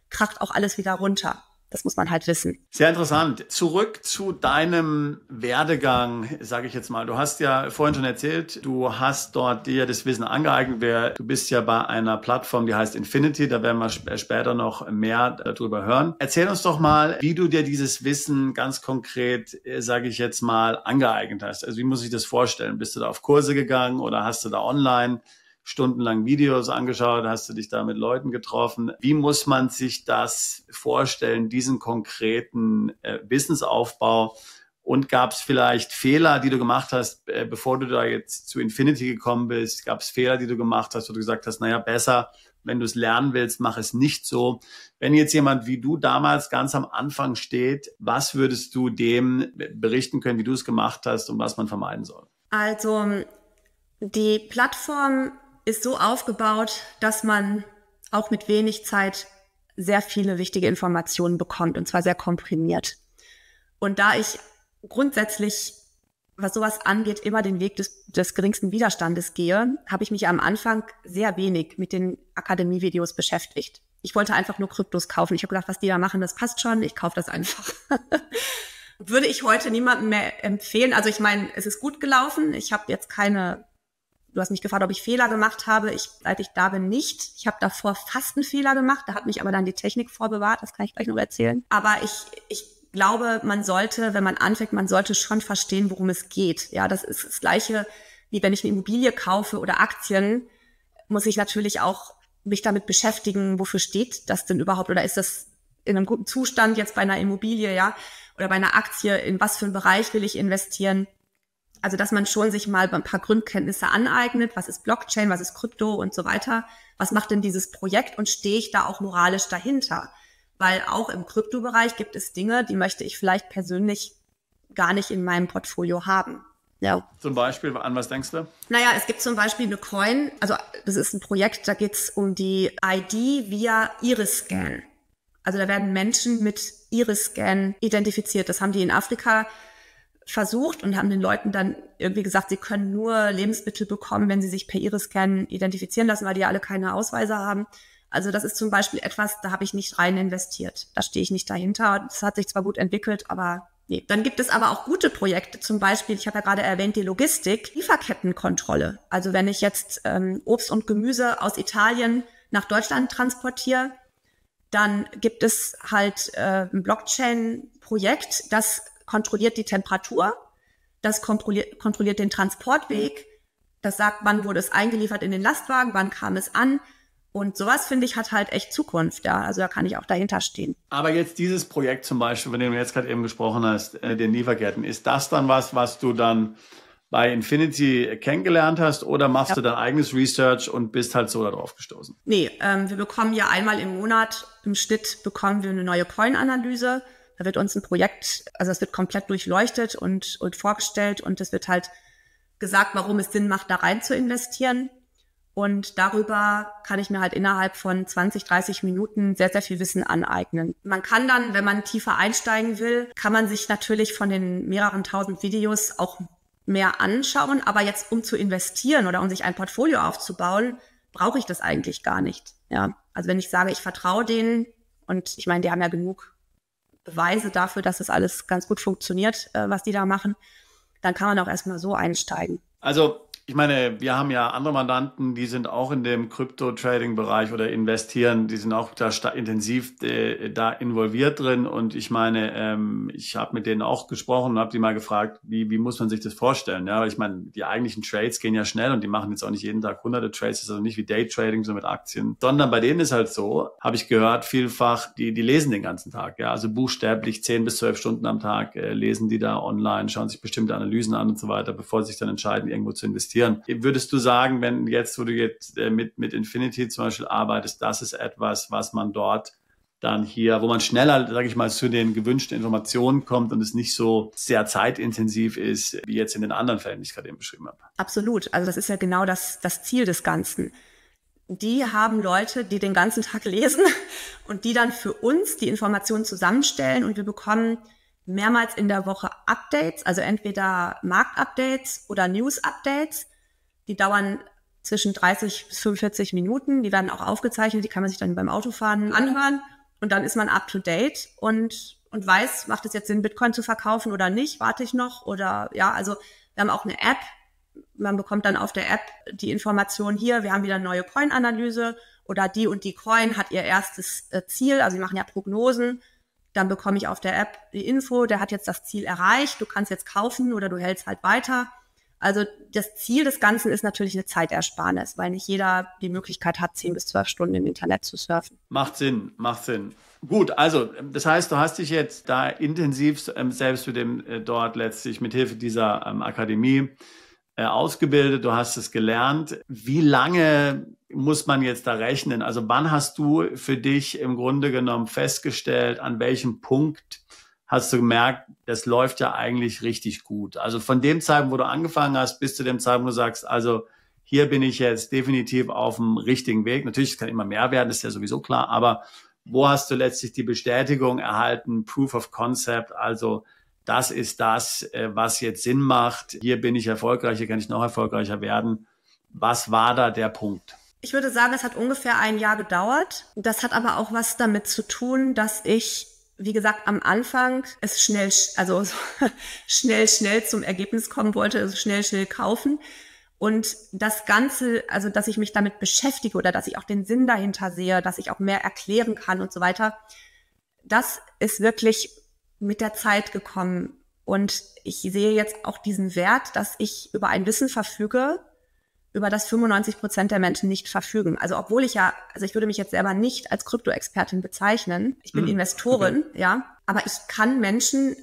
kracht auch alles wieder runter. Das muss man halt wissen. Sehr interessant. Zurück zu deinem Werdegang, sage ich jetzt mal. Du hast ja vorhin schon erzählt, du hast dort dir das Wissen angeeignet. Du bist ja bei einer Plattform, die heißt Infinity. Da werden wir später noch mehr darüber hören. Erzähl uns doch mal, wie du dir dieses Wissen ganz konkret, sage ich jetzt mal, angeeignet hast. Also wie muss ich das vorstellen? Bist du da auf Kurse gegangen oder hast du da online stundenlang Videos angeschaut, hast du dich da mit Leuten getroffen? Wie muss man sich das vorstellen, diesen konkreten Wissensaufbau? Und gab es vielleicht Fehler, die du gemacht hast, bevor du da jetzt zu Infinity gekommen bist? Gab es Fehler, die du gemacht hast, wo du gesagt hast, naja, besser, wenn du es lernen willst, mach es nicht so. Wenn jetzt jemand wie du damals ganz am Anfang steht, was würdest du dem berichten können, wie du es gemacht hast und was man vermeiden soll? Also die Plattform ist so aufgebaut, dass man auch mit wenig Zeit sehr viele wichtige Informationen bekommt, und zwar sehr komprimiert. Und da ich grundsätzlich, was sowas angeht, immer den Weg des geringsten Widerstandes gehe, habe ich mich am Anfang sehr wenig mit den Akademie-Videos beschäftigt. Ich wollte einfach nur Kryptos kaufen. Ich habe gedacht, was die da machen, das passt schon, ich kaufe das einfach. Würde ich heute niemandem mehr empfehlen. Also ich meine, es ist gut gelaufen. Ich habe jetzt du hast mich gefragt, ob ich Fehler gemacht habe. Seit ich da bin, nicht. Ich habe davor fast einen Fehler gemacht. Da hat mich aber dann die Technik vorbewahrt. Das kann ich gleich noch erzählen. Aber ich glaube, man sollte, wenn man anfängt, man sollte schon verstehen, worum es geht. Ja, das ist das Gleiche, wie wenn ich eine Immobilie kaufe oder Aktien, muss ich natürlich auch mich damit beschäftigen, wofür steht das denn überhaupt? Oder ist das in einem guten Zustand jetzt bei einer Immobilie, ja? Oder bei einer Aktie, in was für einen Bereich will ich investieren? Also, dass man schon sich mal ein paar Grundkenntnisse aneignet. Was ist Blockchain, was ist Krypto und so weiter? Was macht denn dieses Projekt und stehe ich da auch moralisch dahinter? Weil auch im Kryptobereich gibt es Dinge, die möchte ich vielleicht persönlich gar nicht in meinem Portfolio haben. Ja. Zum Beispiel, an was denkst du? Naja, es gibt zum Beispiel eine Coin, also das ist ein Projekt, da geht es um die ID via Iris-Scan. Also da werden Menschen mit Iris-Scan identifiziert. Das haben die in Afrika versucht und haben den Leuten dann irgendwie gesagt, sie können nur Lebensmittel bekommen, wenn sie sich per Iris-Scan identifizieren lassen, weil die ja alle keine Ausweise haben. Also das ist zum Beispiel etwas, da habe ich nicht rein investiert. Da stehe ich nicht dahinter. Das hat sich zwar gut entwickelt, aber nee. Dann gibt es aber auch gute Projekte. Zum Beispiel, ich habe ja gerade erwähnt, die Logistik, Lieferkettenkontrolle. Also wenn ich jetzt Obst und Gemüse aus Italien nach Deutschland transportiere, dann gibt es halt ein Blockchain-Projekt, das kontrolliert die Temperatur, das kontrolliert den Transportweg, das sagt, wann wurde es eingeliefert in den Lastwagen, wann kam es an. Und sowas, finde ich, hat halt echt Zukunft, ja. Also da kann ich auch dahinter stehen. Aber jetzt dieses Projekt zum Beispiel, von dem du jetzt gerade eben gesprochen hast, den Lieferketten, ist das dann was du dann bei Infinity kennengelernt hast oder machst du dein eigenes Research und bist halt so darauf gestoßen? Nee, wir bekommen ja einmal im Monat, im Schnitt bekommen wir eine neue Coin-Analyse. Da wird uns ein Projekt, also es wird komplett durchleuchtet und vorgestellt und es wird halt gesagt, warum es Sinn macht, da rein zu investieren. Und darüber kann ich mir halt innerhalb von 20, 30 Minuten sehr, sehr viel Wissen aneignen. Man kann dann, wenn man tiefer einsteigen will, kann man sich natürlich von den mehreren tausend Videos auch mehr anschauen. Aber jetzt, um zu investieren oder um sich ein Portfolio aufzubauen, brauche ich das eigentlich gar nicht. Ja, also wenn ich sage, ich vertraue denen und ich meine, die haben ja genug Beweise dafür, dass das alles ganz gut funktioniert, was die da machen, dann kann man auch erstmal so einsteigen. Also ich meine, wir haben ja andere Mandanten, die sind auch in dem Crypto-Trading-Bereich oder investieren, die sind auch da intensiv da involviert drin und ich meine, ich habe mit denen auch gesprochen und habe die mal gefragt, wie muss man sich das vorstellen? Ja, weil ich meine, die eigentlichen Trades gehen ja schnell und die machen jetzt auch nicht jeden Tag hunderte Trades, das ist also nicht wie Daytrading so mit Aktien, sondern bei denen ist halt so, habe ich gehört, vielfach, die lesen den ganzen Tag, ja, also buchstäblich 10 bis 12 Stunden am Tag lesen die da online, schauen sich bestimmte Analysen an und so weiter, bevor sie sich dann entscheiden, irgendwo zu investieren. Würdest du sagen, wo du jetzt mit Infinity zum Beispiel arbeitest, das ist etwas, was man dort dann hier, wo man schneller, sage ich mal, zu den gewünschten Informationen kommt und es nicht so sehr zeitintensiv ist, wie jetzt in den anderen Fällen, die ich gerade eben beschrieben habe? Absolut. Also das ist ja genau das Ziel des Ganzen. Die haben Leute, die den ganzen Tag lesen und die dann für uns die Informationen zusammenstellen und wir bekommen mehrmals in der Woche Updates, also entweder Marktupdates oder News-Updates. Die dauern zwischen 30 bis 45 Minuten. Die werden auch aufgezeichnet, die kann man sich dann beim Autofahren anhören. Und dann ist man up to date und weiß, macht es jetzt Sinn, Bitcoin zu verkaufen oder nicht? Warte ich noch? Oder ja, also wir haben auch eine App. Man bekommt dann auf der App die Information hier, wir haben wieder eine neue Coin-Analyse oder die und die Coin hat ihr erstes Ziel. Also wir machen ja Prognosen. Dann bekomme ich auf der App die Info, der hat jetzt das Ziel erreicht, du kannst jetzt kaufen oder du hältst halt weiter. Also das Ziel des Ganzen ist natürlich eine Zeitersparnis, weil nicht jeder die Möglichkeit hat, 10 bis 12 Stunden im Internet zu surfen. Macht Sinn, macht Sinn. Gut, also das heißt, du hast dich jetzt da intensiv selbst mit dem dort letztlich mit Hilfe dieser Akademie ausgebildet, du hast es gelernt. Wie lange muss man jetzt da rechnen? Also wann hast du für dich im Grunde genommen festgestellt, an welchem Punkt hast du gemerkt, das läuft ja eigentlich richtig gut? Also von dem Zeitpunkt, wo du angefangen hast, bis zu dem Zeitpunkt, wo du sagst, also hier bin ich jetzt definitiv auf dem richtigen Weg. Natürlich, es kann immer mehr werden, ist ja sowieso klar, aber wo hast du letztlich die Bestätigung erhalten, Proof of Concept, also das ist das, was jetzt Sinn macht. Hier bin ich erfolgreich, hier kann ich noch erfolgreicher werden. Was war da der Punkt? Ich würde sagen, es hat ungefähr ein Jahr gedauert. Das hat aber auch was damit zu tun, dass ich, wie gesagt, am Anfang es schnell zum Ergebnis kommen wollte, also schnell kaufen. Und das Ganze, also dass ich mich damit beschäftige oder dass ich auch den Sinn dahinter sehe, dass ich auch mehr erklären kann und so weiter, das ist wirklich mit der Zeit gekommen. Und ich sehe jetzt auch diesen Wert, dass ich über ein Wissen verfüge, über das 95% der Menschen nicht verfügen. Also obwohl ich würde mich jetzt selber nicht als Krypto-Expertin bezeichnen. Ich bin Investorin, okay. Ja. Aber ich kann Menschen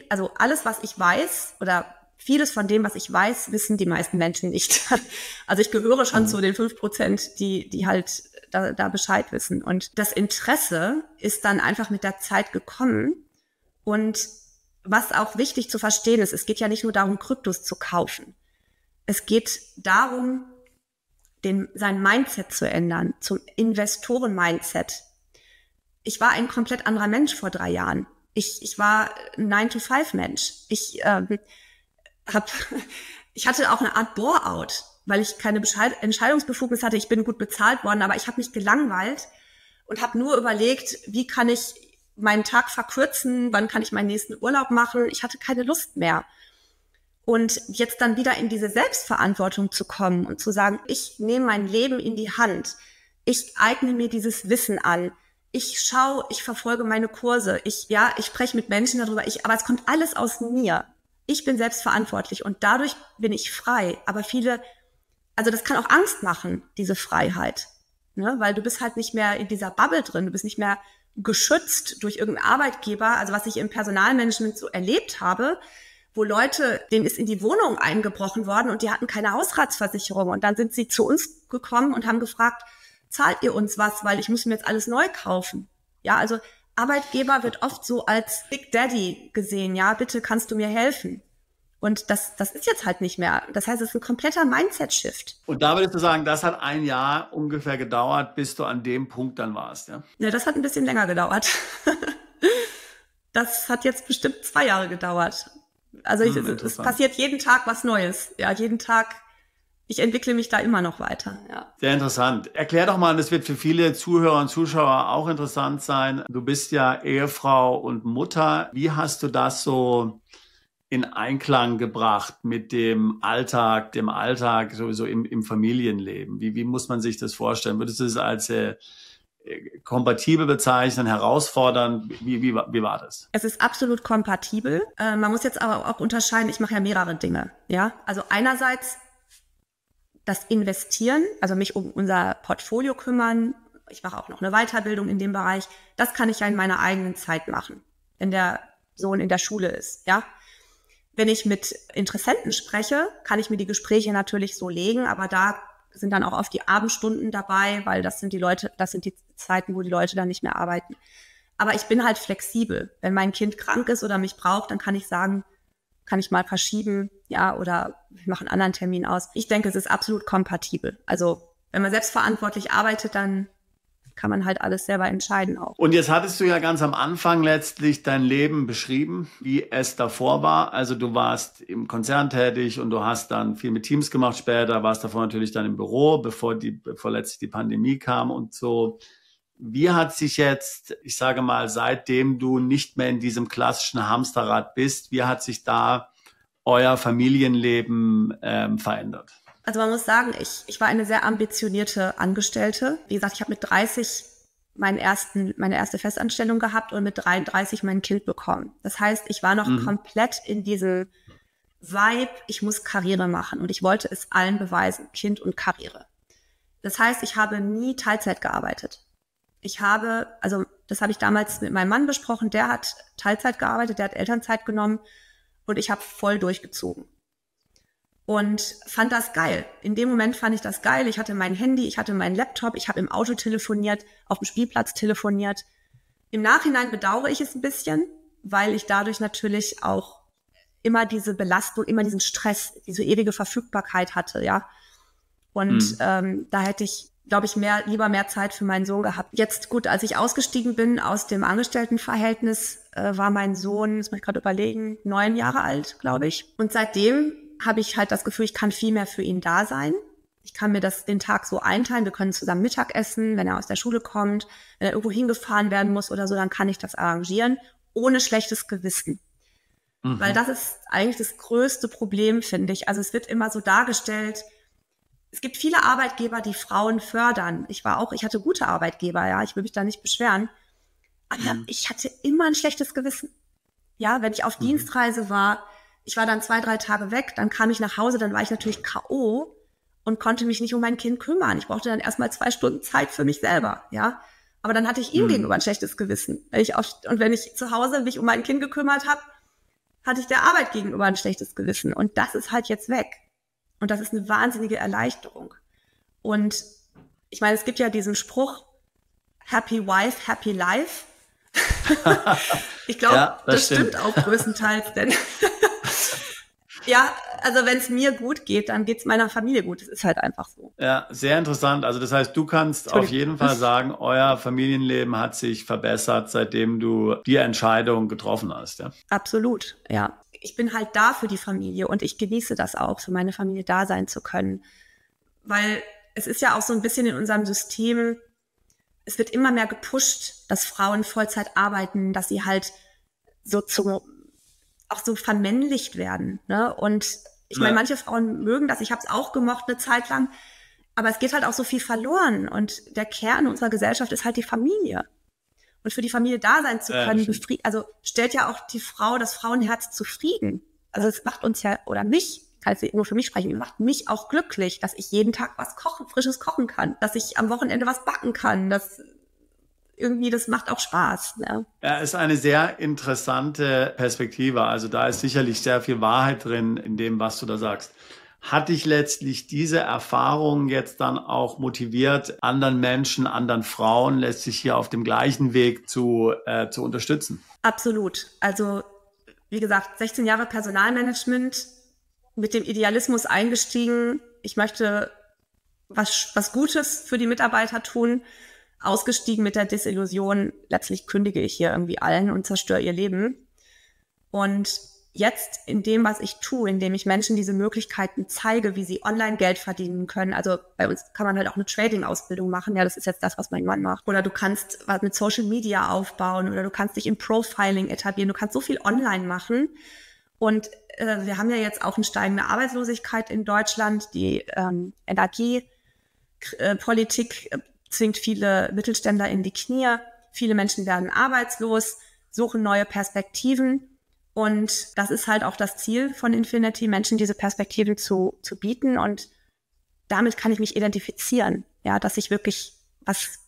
also alles, was ich weiß oder vieles von dem, was ich weiß, wissen die meisten Menschen nicht. Also ich gehöre schon zu den 5%, die halt da Bescheid wissen. Und das Interesse ist dann einfach mit der Zeit gekommen. Und was auch wichtig zu verstehen ist, es geht ja nicht nur darum, Kryptos zu kaufen. Es geht darum, sein Mindset zu ändern, zum Investoren-Mindset. Ich war ein komplett anderer Mensch vor 3 Jahren. Ich war ein 9-to-5-Mensch. Ich hatte auch eine Art Bore-out, weil ich keine Entscheidungsbefugnis hatte. Ich bin gut bezahlt worden, aber ich habe mich gelangweilt und habe nur überlegt, wie kann ich meinen Tag verkürzen, wann kann ich meinen nächsten Urlaub machen. Ich hatte keine Lust mehr. Und jetzt dann wieder in diese Selbstverantwortung zu kommen und zu sagen, ich nehme mein Leben in die Hand. Ich eigne mir dieses Wissen an. Ich verfolge meine Kurse. Ich spreche mit Menschen darüber. Aber es kommt alles aus mir. Ich bin selbstverantwortlich und dadurch bin ich frei. Aber das kann auch Angst machen, diese Freiheit. Ne? Weil du bist halt nicht mehr in dieser Bubble drin. Du bist nicht mehr geschützt durch irgendeinen Arbeitgeber. Also was ich im Personalmanagement so erlebt habe, wo denen ist in die Wohnung eingebrochen worden und die hatten keine Hausratsversicherung. Und dann sind sie zu uns gekommen und haben gefragt, zahlt ihr uns was, weil ich muss mir jetzt alles neu kaufen. Ja, also Arbeitgeber wird oft so als Big Daddy gesehen. Ja, bitte kannst du mir helfen. Und das ist jetzt halt nicht mehr. Das heißt, es ist ein kompletter Mindset-Shift. Und da würdest du sagen, das hat ein Jahr ungefähr gedauert, bis du an dem Punkt dann warst, ja? Ja, das hat ein bisschen länger gedauert. Das hat jetzt bestimmt 2 Jahre gedauert. Also es passiert jeden Tag was Neues. Ja, jeden Tag. Ich entwickle mich da immer noch weiter. Ja. Sehr interessant. Erklär doch mal, das wird für viele Zuhörer und Zuschauer auch interessant sein. Du bist ja Ehefrau und Mutter. Wie hast du das so in Einklang gebracht mit dem Alltag sowieso im Familienleben? Wie muss man sich das vorstellen? Würdest du es als kompatibel bezeichnen, herausfordernd? Wie war das? Es ist absolut kompatibel. Man muss jetzt aber auch unterscheiden, ich mache ja mehrere Dinge. Ja, also einerseits das Investieren, also mich um unser Portfolio kümmern. Ich mache auch noch eine Weiterbildung in dem Bereich. Das kann ich ja in meiner eigenen Zeit machen, wenn der Sohn in der Schule ist. Ja, wenn ich mit Interessenten spreche, kann ich mir die Gespräche natürlich so legen, aber da sind dann auch oft die Abendstunden dabei, weil das sind die Zeiten, wo die Leute dann nicht mehr arbeiten. Aber ich bin halt flexibel. Wenn mein Kind krank ist oder mich braucht, dann kann ich sagen, kann ich mal verschieben, ja, oder ich mache einen anderen Termin aus. Ich denke, es ist absolut kompatibel. Also wenn man selbstverantwortlich arbeitet, dann kann man halt alles selber entscheiden auch. Und jetzt hattest du ja ganz am Anfang letztlich dein Leben beschrieben, wie es davor war. Also du warst im Konzern tätig und du hast dann viel mit Teams gemacht später, warst davor natürlich dann im Büro, bevor letztlich die Pandemie kam und so. Wie hat sich jetzt, ich sage mal, seitdem du nicht mehr in diesem klassischen Hamsterrad bist, wie hat sich da euer Familienleben verändert? Also man muss sagen, ich war eine sehr ambitionierte Angestellte. Wie gesagt, ich habe mit 30 meine erste Festanstellung gehabt und mit 33 mein Kind bekommen. Das heißt, ich war noch komplett in diesem Vibe, ich muss Karriere machen und ich wollte es allen beweisen, Kind und Karriere. Das heißt, ich habe nie Teilzeit gearbeitet. Das habe ich damals mit meinem Mann besprochen, der hat Teilzeit gearbeitet, der hat Elternzeit genommen und ich habe voll durchgezogen. Und fand das geil. In dem Moment fand ich das geil. Ich hatte mein Handy, ich hatte meinen Laptop, ich habe im Auto telefoniert, auf dem Spielplatz telefoniert. Im Nachhinein bedauere ich es ein bisschen, weil ich dadurch natürlich auch immer diese Belastung, immer diesen Stress, diese ewige Verfügbarkeit hatte, ja. Und da hätte ich, glaube ich, lieber mehr Zeit für meinen Sohn gehabt. Jetzt gut, als ich ausgestiegen bin aus dem Angestelltenverhältnis, war mein Sohn, das muss ich gerade überlegen, 9 Jahre alt, glaube ich. Und seitdem habe ich halt das Gefühl, ich kann viel mehr für ihn da sein. Ich kann mir den Tag so einteilen. Wir können zusammen Mittag essen, wenn er aus der Schule kommt, wenn er irgendwo hingefahren werden muss oder so, dann kann ich das arrangieren, ohne schlechtes Gewissen. Weil das ist eigentlich das größte Problem, finde ich. Also es wird immer so dargestellt, es gibt viele Arbeitgeber, die Frauen fördern. Ich hatte gute Arbeitgeber, ja, ich will mich da nicht beschweren. Aber ich hatte immer ein schlechtes Gewissen. Ja, wenn ich auf Dienstreise war, ich war dann 2-3 Tage weg, dann kam ich nach Hause, dann war ich natürlich K.O. und konnte mich nicht um mein Kind kümmern. Ich brauchte dann erstmal 2 Stunden Zeit für mich selber, ja. Aber dann hatte ich ihm gegenüber ein schlechtes Gewissen. Wenn ich zu Hause mich um mein Kind gekümmert habe, hatte ich der Arbeit gegenüber ein schlechtes Gewissen. Und das ist halt jetzt weg. Und das ist eine wahnsinnige Erleichterung. Und ich meine, es gibt ja diesen Spruch, Happy Wife, Happy Life. Ich glaube, ja, das stimmt auch größtenteils, denn ja, also wenn es mir gut geht, dann geht es meiner Familie gut. Das ist halt einfach so. Ja, sehr interessant. Also das heißt, du kannst auf jeden Fall sagen, euer Familienleben hat sich verbessert, seitdem du die Entscheidung getroffen hast. Ja? Absolut, ja. Ich bin halt da für die Familie und ich genieße das auch, für meine Familie da sein zu können. Weil es ist ja auch so ein bisschen in unserem System, es wird immer mehr gepusht, dass Frauen Vollzeit arbeiten, dass sie halt auch so vermännlicht werden. Ne? Und ich meine, manche Frauen mögen das, ich habe es auch gemocht eine Zeit lang, aber es geht halt auch so viel verloren. Und der Kern unserer Gesellschaft ist halt die Familie. Und für die Familie da sein zu können, also stellt ja auch die Frau das Frauenherz zufrieden. Also es macht uns ja, oder mich, kann ich nur für mich sprechen, macht mich auch glücklich, dass ich jeden Tag Frisches kochen kann, dass ich am Wochenende was backen kann, das macht auch Spaß. Ne? Ja, ist eine sehr interessante Perspektive. Also da ist sicherlich sehr viel Wahrheit drin in dem, was du da sagst. Hat dich letztlich diese Erfahrung jetzt dann auch motiviert, anderen Menschen, anderen Frauen letztlich hier auf dem gleichen Weg zu unterstützen? Absolut. Also wie gesagt, 16 Jahre Personalmanagement, mit dem Idealismus eingestiegen. Ich möchte was Gutes für die Mitarbeiter tun. Ausgestiegen mit der Desillusion, letztlich kündige ich hier irgendwie allen und zerstöre ihr Leben. Und jetzt in dem, was ich tue, indem ich Menschen diese Möglichkeiten zeige, wie sie online Geld verdienen können. Also bei uns kann man halt auch eine Trading-Ausbildung machen. Ja, das ist jetzt das, was mein Mann macht. Oder du kannst was mit Social Media aufbauen oder du kannst dich im Profiling etablieren. Du kannst so viel online machen. Und wir haben ja jetzt auch eine steigende Arbeitslosigkeit in Deutschland. Die Energiepolitik zwingt viele Mittelständler in die Knie. Viele Menschen werden arbeitslos, suchen neue Perspektiven. Und das ist halt auch das Ziel von Infinity, Menschen diese Perspektiven zu bieten. Und damit kann ich mich identifizieren, ja, dass ich wirklich was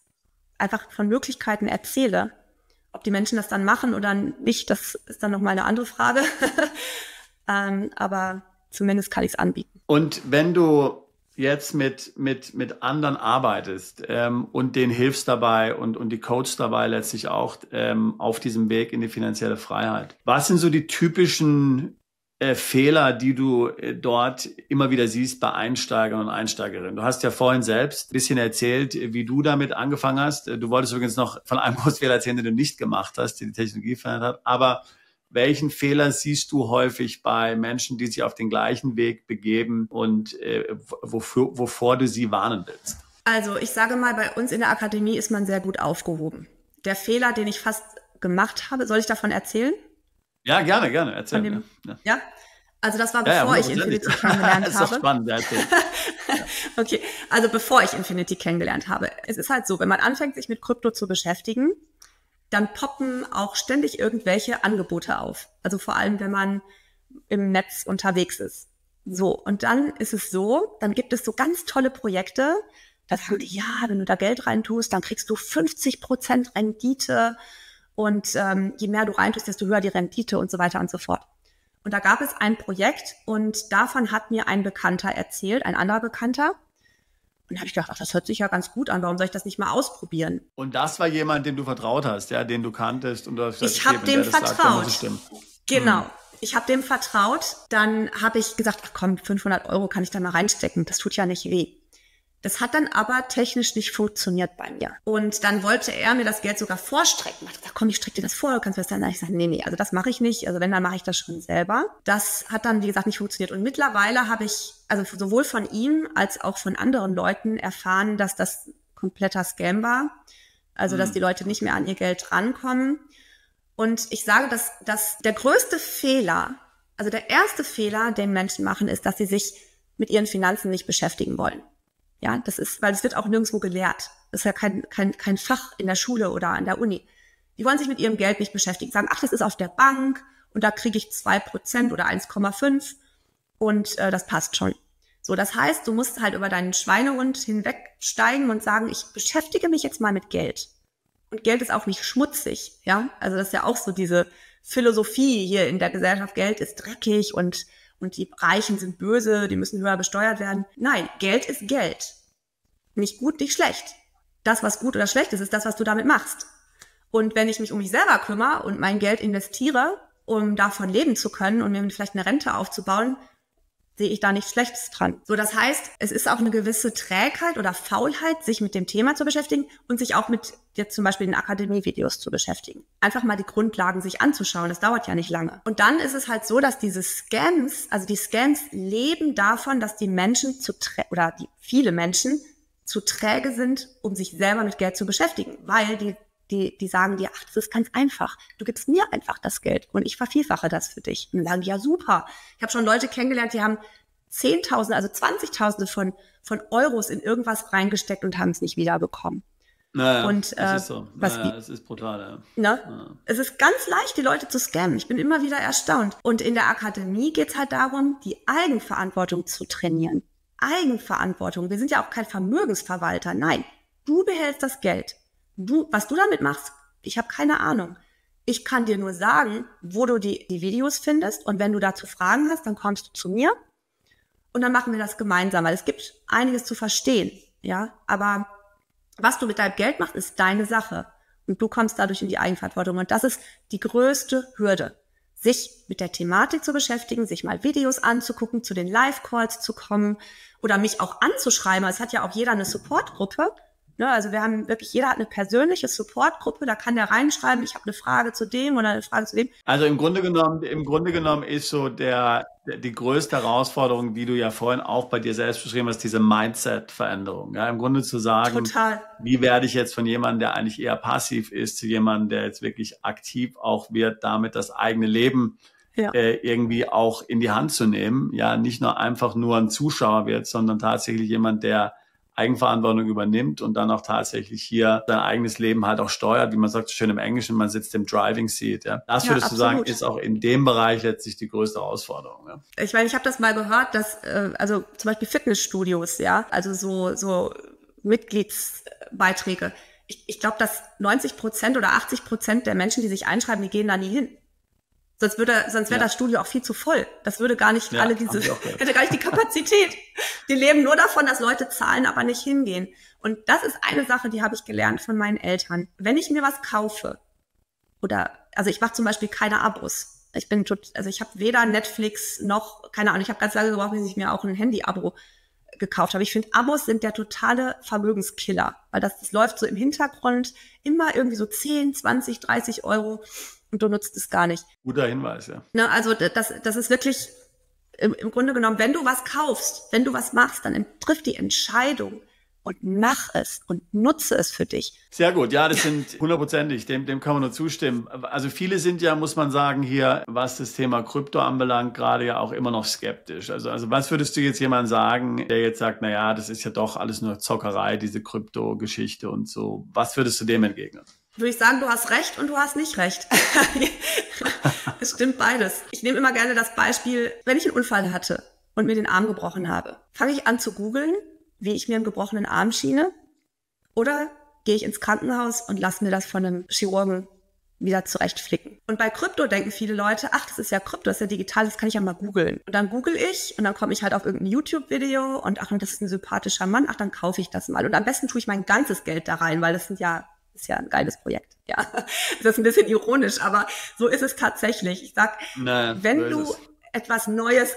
einfach von Möglichkeiten erzähle. Ob die Menschen das dann machen oder nicht, das ist dann nochmal eine andere Frage. Aber zumindest kann ich es anbieten. Und wenn du jetzt mit anderen arbeitest und denen hilfst dabei und die coachst dabei letztlich auch auf diesem Weg in die finanzielle Freiheit. Was sind so die typischen Fehler, die du dort immer wieder siehst bei Einsteigern und Einsteigerinnen? Du hast ja vorhin selbst ein bisschen erzählt, wie du damit angefangen hast. Du wolltest übrigens noch von einem Großfehler erzählen, den du nicht gemacht hast, die Technologie verändert hat. Aber welchen Fehler siehst du häufig bei Menschen, die sich auf den gleichen Weg begeben und wovor du sie warnen willst? Also ich sage mal, bei uns in der Akademie ist man sehr gut aufgehoben. Der Fehler, den ich fast gemacht habe, soll ich davon erzählen? Ja, gerne, erzähl mir. Ja, also das war, bevor ich Infinity kennengelernt habe. Das ist doch spannend, ja, erzähl. Okay, also bevor ich Infinity kennengelernt habe. Es ist halt so, wenn man anfängt, sich mit Krypto zu beschäftigen, dann poppen auch ständig irgendwelche Angebote auf. Also vor allem, wenn man im Netz unterwegs ist. So, und dann ist es so, dann gibt es so ganz tolle Projekte, da sagen die, ja, wenn du da Geld reintust, dann kriegst du 50% Rendite und je mehr du reintust, desto höher die Rendite und so weiter und so fort. Und da gab es ein Projekt und davon hat mir ein Bekannter erzählt, ein anderer Bekannter. Und da habe ich gedacht, ach, das hört sich ja ganz gut an, warum soll ich das nicht mal ausprobieren? Und das war jemand, dem du vertraut hast, ja, den du kanntest. Und du hast ich habe dem vertraut. Genau. Ich habe dem vertraut, dann habe ich gesagt, ach komm, 500 € kann ich da mal reinstecken, das tut ja nicht weh. Das hat dann aber technisch nicht funktioniert bei mir. Und dann wollte er mir das Geld sogar vorstrecken. Ich dachte, komm, ich strecke dir das vor, du kannst mir das dann. Ich sage, nee, also das mache ich nicht. Also wenn, dann mache ich das schon selber. Das hat dann, wie gesagt, nicht funktioniert. Und mittlerweile habe ich, also sowohl von ihm als auch von anderen Leuten erfahren, dass das kompletter Scam war. Also, dass die Leute nicht mehr an ihr Geld rankommen. Und ich sage, dass der größte Fehler, also der erste Fehler, den Menschen machen, ist, dass sie sich mit ihren Finanzen nicht beschäftigen wollen. Ja, das ist, weil es wird auch nirgendwo gelehrt. Das ist ja kein Fach in der Schule oder an der Uni. Die wollen sich mit ihrem Geld nicht beschäftigen. Sagen, ach, das ist auf der Bank und da kriege ich 2% oder 1,5 und das passt schon. So, das heißt, du musst halt über deinen Schweinehund hinwegsteigen und sagen, ich beschäftige mich jetzt mal mit Geld. Und Geld ist auch nicht schmutzig, ja. Also das ist ja auch so diese Philosophie hier in der Gesellschaft. Geld ist dreckig und die Reichen sind böse, die müssen höher besteuert werden. Nein, Geld ist Geld. Nicht gut, nicht schlecht. Das, was gut oder schlecht ist, ist das, was du damit machst. Und wenn ich mich um mich selber kümmere und mein Geld investiere, um davon leben zu können und mir vielleicht eine Rente aufzubauen, sehe ich da nichts Schlechtes dran. So, das heißt, es ist auch eine gewisse Trägheit oder Faulheit, sich mit dem Thema zu beschäftigen und sich auch mit jetzt zum Beispiel den Akademie-Videos zu beschäftigen. Einfach mal die Grundlagen sich anzuschauen, das dauert ja nicht lange. Und dann ist es halt so, dass diese Scams, also die Scams leben davon, dass die Menschen viele Menschen zu träge sind, um sich selber mit Geld zu beschäftigen, weil die sagen dir, ach, das ist ganz einfach. Du gibst mir einfach das Geld und ich vervielfache das für dich. Und dann sagen die, ja super. Ich habe schon Leute kennengelernt, die haben Zehntausende, also 20.000 von Euros in irgendwas reingesteckt und haben es nicht wiederbekommen. Naja, und das ist so. Es ist brutal, ja. Ne? Ja. Es ist ganz leicht, die Leute zu scammen. Ich bin immer wieder erstaunt. Und in der Akademie geht es halt darum, die Eigenverantwortung zu trainieren. Eigenverantwortung. Wir sind ja auch kein Vermögensverwalter. Nein, du behältst das Geld. Was du damit machst, ich habe keine Ahnung. Ich kann dir nur sagen, wo du die Videos findest und wenn du dazu Fragen hast, dann kommst du zu mir und dann machen wir das gemeinsam, weil es gibt einiges zu verstehen, ja, aber was du mit deinem Geld machst, ist deine Sache und du kommst dadurch in die Eigenverantwortung und das ist die größte Hürde, sich mit der Thematik zu beschäftigen, sich mal Videos anzugucken, zu den Live-Calls zu kommen oder mich auch anzuschreiben. Es hat ja auch jeder eine Supportgruppe. Ne, also jeder hat eine persönliche Supportgruppe, da kann der reinschreiben, ich habe eine Frage zu dem oder eine Frage zu dem. Also im Grunde genommen ist so die größte Herausforderung, die du ja vorhin auch bei dir selbst beschrieben hast, diese Mindset-Veränderung. Ja, im Grunde zu sagen, total. Wie werde ich jetzt von jemandem, der eigentlich eher passiv ist, zu jemandem, der jetzt wirklich aktiv auch wird, damit das eigene Leben irgendwie auch in die Hand zu nehmen. Ja, nicht nur einfach nur ein Zuschauer wird, sondern tatsächlich jemand, der Eigenverantwortung übernimmt und dann auch tatsächlich hier sein eigenes Leben halt auch steuert, wie man sagt, so schön im Englischen, man sitzt im Driving Seat. Ja. Das würdest du sagen, ist auch in dem Bereich letztlich die größte Herausforderung. Ja. Ich meine, ich habe das mal gehört, dass also zum Beispiel Fitnessstudios, ja, also so Mitgliedsbeiträge. Ich glaube, dass 90% oder 80% der Menschen, die sich einschreiben, die gehen da nie hin. Sonst wäre das Studio auch viel zu voll. Das würde gar nicht hätte gar nicht die Kapazität. Die leben nur davon, dass Leute zahlen, aber nicht hingehen. Und das ist eine Sache, die habe ich gelernt von meinen Eltern. Wenn ich mir was kaufe, also ich mache zum Beispiel keine Abos. Ich habe weder Netflix noch, keine Ahnung, ich habe ganz lange gebraucht, bis ich mir auch ein Handy-Abo gekauft habe. Ich finde, Abos sind der totale Vermögenskiller, weil das läuft so im Hintergrund immer irgendwie so 10, 20, 30 Euro. Und du nutzt es gar nicht. Guter Hinweis, ja. Ne, also das ist wirklich, im Grunde genommen, wenn du was kaufst, wenn du was machst, dann trifft die Entscheidung und mach es und nutze es für dich. Sehr gut, ja, das sind 100%, dem kann man nur zustimmen. Also viele sind ja, muss man sagen, hier, was das Thema Krypto anbelangt, gerade ja auch immer noch skeptisch. Also was würdest du jetzt jemandem sagen, der jetzt sagt, naja, das ist ja doch alles nur Zockerei, diese Krypto-Geschichte und so. Was würdest du dem entgegnen? Würde ich sagen, du hast recht und du hast nicht recht. Es stimmt beides. Ich nehme immer gerne das Beispiel, wenn ich einen Unfall hatte und mir den Arm gebrochen habe, fange ich an zu googeln, wie ich mir einen gebrochenen Arm schiene, oder gehe ich ins Krankenhaus und lasse mir das von einem Chirurgen wieder zurechtflicken. Und bei Krypto denken viele Leute, ach, das ist ja Krypto, das ist ja digital, das kann ich ja mal googeln. Und dann google ich und dann komme ich halt auf irgendein YouTube-Video und ach, das ist ein sympathischer Mann, ach, dann kaufe ich das mal. Und am besten tue ich mein ganzes Geld da rein, weil das ist ja ein geiles Projekt. Ja, das ist ein bisschen ironisch, aber so ist es tatsächlich. Ich sag, wenn du etwas Neues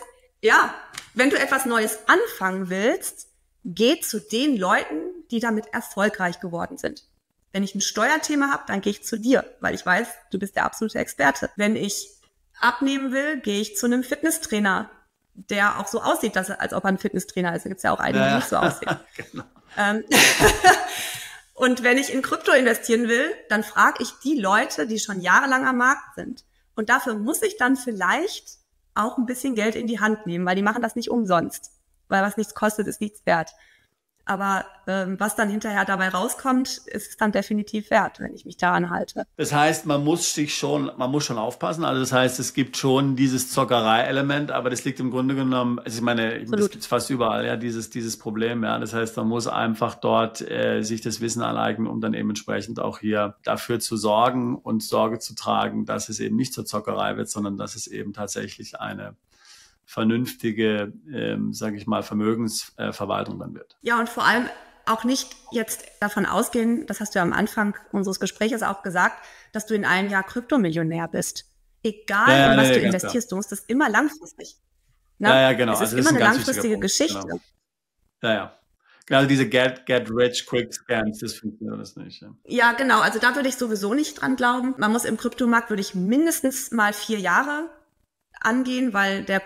anfangen willst, geh zu den Leuten, die damit erfolgreich geworden sind. Wenn ich ein Steuerthema habe, dann gehe ich zu dir, weil ich weiß, du bist der absolute Experte. Wenn ich abnehmen will, gehe ich zu einem Fitnesstrainer, der auch so aussieht, als ob er ein Fitnesstrainer ist. Da gibt es ja auch einige, die nicht so aussehen. Genau. Und wenn ich in Krypto investieren will, dann frage ich die Leute, die schon jahrelang am Markt sind. Und dafür muss ich dann vielleicht auch ein bisschen Geld in die Hand nehmen, weil die machen das nicht umsonst. Weil was nichts kostet, ist nichts wert. Aber was dann hinterher dabei rauskommt, ist es dann definitiv wert, wenn ich mich daran halte. Das heißt, man muss schon aufpassen. Also das heißt, es gibt schon dieses Zockerei-Element, aber das liegt im Grunde genommen, also ich meine, das gibt es fast überall, ja, dieses Problem, ja. Das heißt, man muss einfach dort sich das Wissen aneignen, um dann eben entsprechend auch hier dafür zu sorgen und Sorge zu tragen, dass es eben nicht zur Zockerei wird, sondern dass es eben tatsächlich eine vernünftige, sage ich mal, Vermögensverwaltung dann wird. Ja, und vor allem auch nicht jetzt davon ausgehen, das hast du ja am Anfang unseres Gesprächs auch gesagt, dass du in einem Jahr Kryptomillionär bist. Egal, in was du investierst, du musst das immer langfristig. Ja, genau. Es ist immer eine langfristige Geschichte. Genau. Ja. Also diese Get-Rich-Quick-Scams, das funktioniert das nicht. Ja, genau. Also da würde ich sowieso nicht dran glauben. Man muss im Kryptomarkt, würde ich mindestens mal 4 Jahre angehen, weil der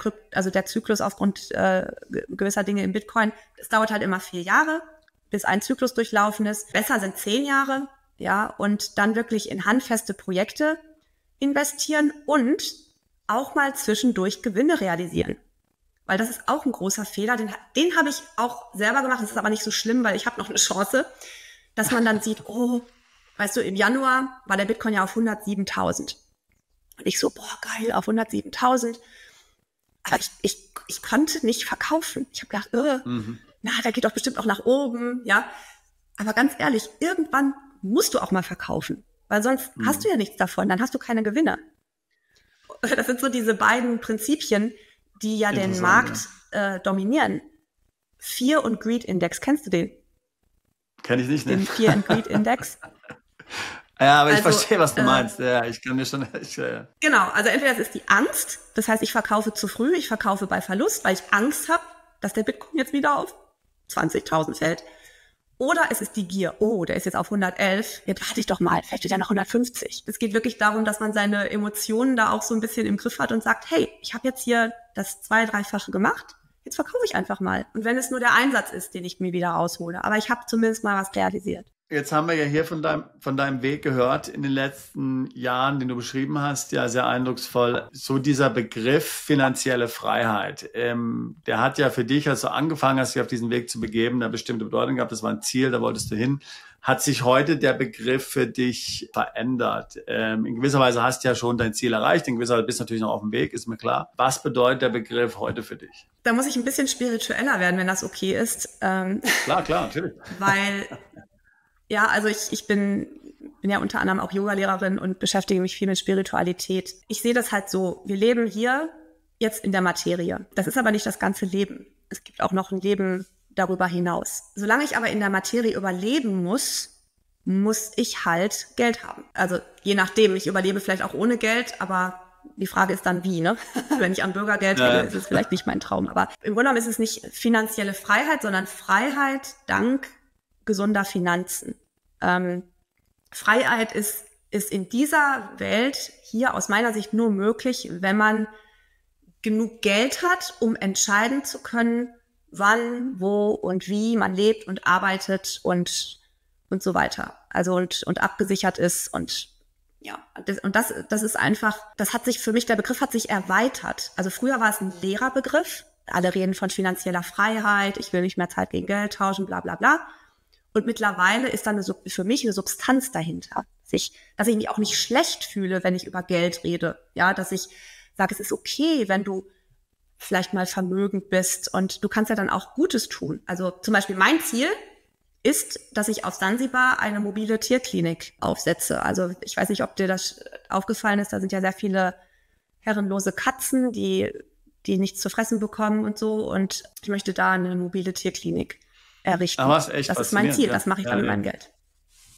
Zyklus aufgrund gewisser Dinge im Bitcoin, es dauert halt immer 4 Jahre, bis ein Zyklus durchlaufen ist. Besser sind 10 Jahre, ja, und dann wirklich in handfeste Projekte investieren und auch mal zwischendurch Gewinne realisieren. Weil das ist auch ein großer Fehler, den habe ich auch selber gemacht, das ist aber nicht so schlimm, weil ich habe noch eine Chance, dass man dann sieht, oh, weißt du, im Januar war der Bitcoin ja auf 107.000. Und ich so, geil, auf 107.000. Aber ich konnte nicht verkaufen. Ich habe gedacht, der geht doch bestimmt auch nach oben, ja. Aber ganz ehrlich, irgendwann musst du auch mal verkaufen, weil sonst hast du ja nichts davon, dann hast du keine Gewinne. Das sind so diese beiden Prinzipien, die ja den Markt dominieren. Fear und Greed Index, kennst du den? Kenn ich nicht, ne? Den Fear and Greed Index. Ja, aber ich verstehe, was du meinst. Ja, ich kann mir schon... Genau, also entweder es ist die Angst, das heißt, ich verkaufe zu früh, ich verkaufe bei Verlust, weil ich Angst habe, dass der Bitcoin jetzt wieder auf 20.000 fällt. Oder es ist die Gier, der ist jetzt auf 111, jetzt warte ich doch mal, vielleicht wird er noch 150. Es geht wirklich darum, dass man seine Emotionen da auch so ein bisschen im Griff hat und sagt, hey, ich habe jetzt hier das 2-, 3-fache gemacht, jetzt verkaufe ich einfach mal. Und wenn es nur der Einsatz ist, den ich mir wieder raushole, aber ich habe zumindest mal was realisiert. Jetzt haben wir ja hier von deinem Weg gehört in den letzten Jahren, den du beschrieben hast, ja sehr eindrucksvoll. So dieser Begriff finanzielle Freiheit, der hat ja für dich, als du angefangen hast, dich auf diesen Weg zu begeben, eine bestimmte Bedeutung gehabt. Das war ein Ziel, da wolltest du hin. Hat sich heute der Begriff für dich verändert? In gewisser Weise hast du ja schon dein Ziel erreicht, in gewisser Weise bist du natürlich noch auf dem Weg, ist mir klar. Was bedeutet der Begriff heute für dich? Da muss ich ein bisschen spiritueller werden, wenn das okay ist. Klar, natürlich. Weil... Ja, also ich bin ja unter anderem auch Yoga-Lehrerin und beschäftige mich viel mit Spiritualität. Ich sehe das halt so, wir leben hier jetzt in der Materie. Das ist aber nicht das ganze Leben. Es gibt auch noch ein Leben darüber hinaus. Solange ich aber in der Materie überleben muss ich halt Geld haben. Also je nachdem, ich überlebe vielleicht auch ohne Geld, aber die Frage ist dann wie, ne? Wenn ich an Bürgergeld hätte, ist es vielleicht nicht mein Traum. Aber im Grunde genommen ist es nicht finanzielle Freiheit, sondern Freiheit dank gesunder Finanzen. Freiheit ist in dieser Welt hier aus meiner Sicht nur möglich, wenn man genug Geld hat, um entscheiden zu können, wann, wo und wie man lebt und arbeitet und so weiter. Also und abgesichert ist und ja, das ist einfach, der Begriff hat sich erweitert. Also früher war es ein leerer Begriff. Alle reden von finanzieller Freiheit, ich will nicht mehr Zeit gegen Geld tauschen, bla bla bla. Und mittlerweile ist dann für mich eine Substanz dahinter. Dass ich mich auch nicht schlecht fühle, wenn ich über Geld rede. Ja, dass ich sage, es ist okay, wenn du vielleicht mal vermögend bist und du kannst ja dann auch Gutes tun. Also zum Beispiel mein Ziel ist, dass ich auf Sansibar eine mobile Tierklinik aufsetze. Also ich weiß nicht, ob dir das aufgefallen ist, da sind ja sehr viele herrenlose Katzen, die nichts zu fressen bekommen und so. Und ich möchte da eine mobile Tierklinik errichten. Aber echt das ist mein Ziel, das mache ich dann mit meinem Geld.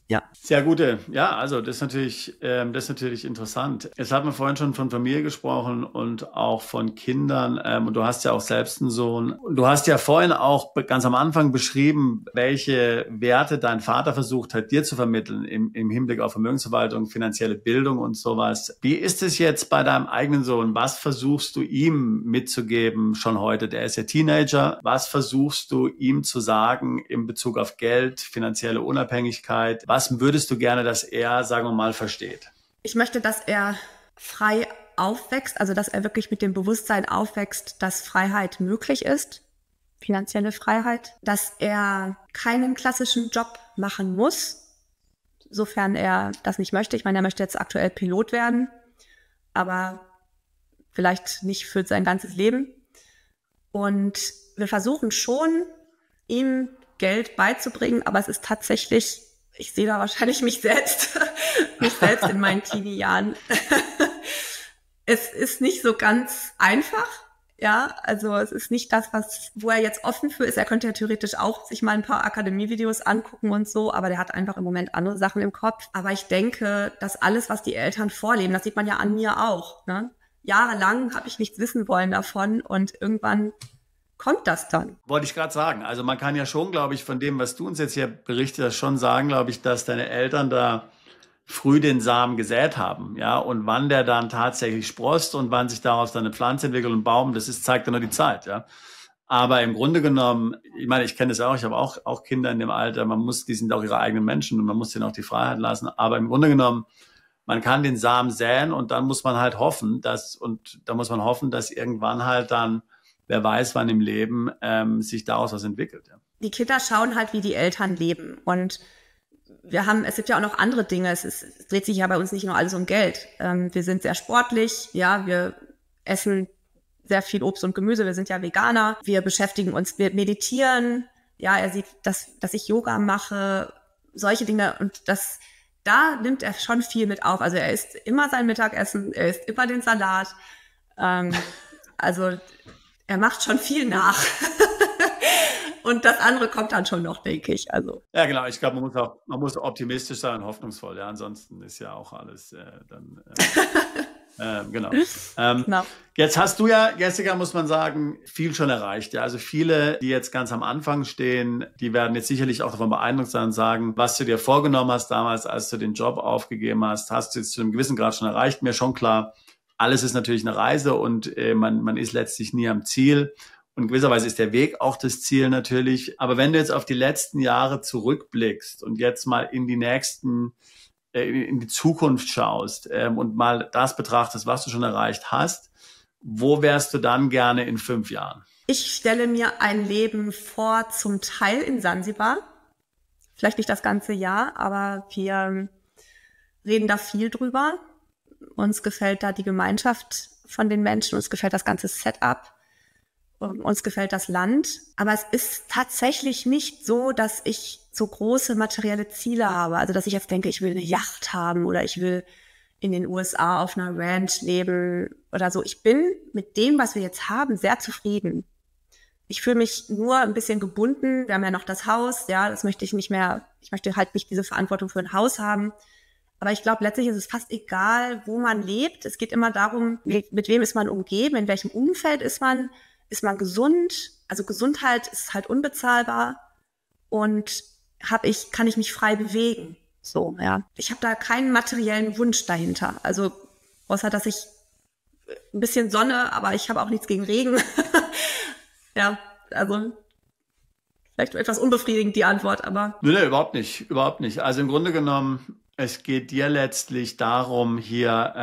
Ja. Sehr gute. Ja, also das ist natürlich interessant. Jetzt haben wir vorhin schon von Familie gesprochen und auch von Kindern. Und du hast ja auch selbst einen Sohn. Und du hast ja vorhin auch ganz am Anfang beschrieben, welche Werte dein Vater versucht hat, dir zu vermitteln im Hinblick auf Vermögensverwaltung, finanzielle Bildung und sowas. Wie ist es jetzt bei deinem eigenen Sohn? Was versuchst du ihm mitzugeben schon heute? Der ist ja Teenager. Was versuchst du ihm zu sagen in Bezug auf Geld, finanzielle Unabhängigkeit? Was würdest du gerne, dass er, sagen wir mal, versteht? Ich möchte, dass er frei aufwächst, also dass er wirklich mit dem Bewusstsein aufwächst, dass Freiheit möglich ist, finanzielle Freiheit, dass er keinen klassischen Job machen muss, sofern er das nicht möchte. Ich meine, er möchte jetzt aktuell Pilot werden, aber vielleicht nicht für sein ganzes Leben. Und wir versuchen schon, ihm Geld beizubringen, aber es ist tatsächlich, ich sehe da wahrscheinlich mich selbst in meinen Teenie-Jahren. Es ist nicht so ganz einfach, ja, also es ist nicht das, wo er jetzt offen für ist. Er könnte ja theoretisch auch sich mal ein paar Akademievideos angucken und so, aber der hat einfach im Moment andere Sachen im Kopf. Aber ich denke, dass alles, was die Eltern vorleben, das sieht man ja an mir auch, ne? Jahrelang habe ich nichts wissen wollen davon und irgendwann kommt das dann? Wollte ich gerade sagen. Also man kann ja schon, glaube ich, von dem, was du uns jetzt hier berichtet hast, schon sagen, glaube ich, dass deine Eltern da früh den Samen gesät haben, ja, und wann der dann tatsächlich sproßt und wann sich daraus dann eine Pflanze entwickelt und ein Baum, zeigt ja nur die Zeit, ja. Aber im Grunde genommen, ich meine, ich kenne das auch, ich habe auch Kinder in dem Alter, die sind auch ihre eigenen Menschen und man muss denen auch die Freiheit lassen, aber im Grunde genommen, man kann den Samen säen und dann muss man halt hoffen, dass irgendwann halt dann, wer weiß, wann im Leben sich daraus was entwickelt. Ja. Die Kinder schauen halt, wie die Eltern leben. Und es gibt ja auch noch andere Dinge. Es dreht sich ja bei uns nicht nur alles um Geld. Wir sind sehr sportlich, ja, wir essen sehr viel Obst und Gemüse, wir sind ja Veganer. Wir beschäftigen uns, wir meditieren. Ja, er sieht, dass ich Yoga mache, solche Dinge. Und da nimmt er schon viel mit auf. Also er isst immer sein Mittagessen, er isst immer den Salat. Also er macht schon viel nach. Und das andere kommt dann schon noch, denke ich. Also. Ja, genau. Ich glaube, man muss optimistisch sein und hoffnungsvoll. Ja, ansonsten ist ja auch alles genau. Genau. Jetzt hast du ja, Jessica, muss man sagen, viel schon erreicht. Ja, also viele, die jetzt ganz am Anfang stehen, die werden jetzt sicherlich auch davon beeindruckt sein und sagen, was du dir vorgenommen hast damals, als du den Job aufgegeben hast du jetzt zu einem gewissen Grad schon erreicht. Mir schon klar. Alles ist natürlich eine Reise und man ist letztlich nie am Ziel. Und gewisserweise ist der Weg auch das Ziel natürlich. Aber wenn du jetzt auf die letzten Jahre zurückblickst und jetzt mal in die Zukunft schaust und mal das betrachtest, was du schon erreicht hast, wo wärst du dann gerne in 5 Jahren? Ich stelle mir ein Leben vor, zum Teil in Sansibar. Vielleicht nicht das ganze Jahr, aber wir reden da viel drüber. Uns gefällt da die Gemeinschaft von den Menschen, uns gefällt das ganze Setup, uns gefällt das Land. Aber es ist tatsächlich nicht so, dass ich so große materielle Ziele habe. Also dass ich jetzt denke, ich will eine Yacht haben oder ich will in den USA auf einer Ranch leben oder so. Ich bin mit dem, was wir jetzt haben, sehr zufrieden. Ich fühle mich nur ein bisschen gebunden. Wir haben ja noch das Haus, ja, das möchte ich nicht mehr. Ich möchte halt nicht diese Verantwortung für ein Haus haben. Aber ich glaube, letztlich ist es fast egal, wo man lebt. Es geht immer darum, mit wem ist man umgeben, in welchem Umfeld ist man gesund. Also Gesundheit ist halt unbezahlbar und kann ich mich frei bewegen. So, ja. Ich habe da keinen materiellen Wunsch dahinter. Also außer, dass ich ein bisschen Sonne, aber ich habe auch nichts gegen Regen. Ja, also Vielleicht etwas unbefriedigend die Antwort, aber... Nee, überhaupt nicht, überhaupt nicht. Also im Grunde genommen, es geht dir letztlich darum, hier,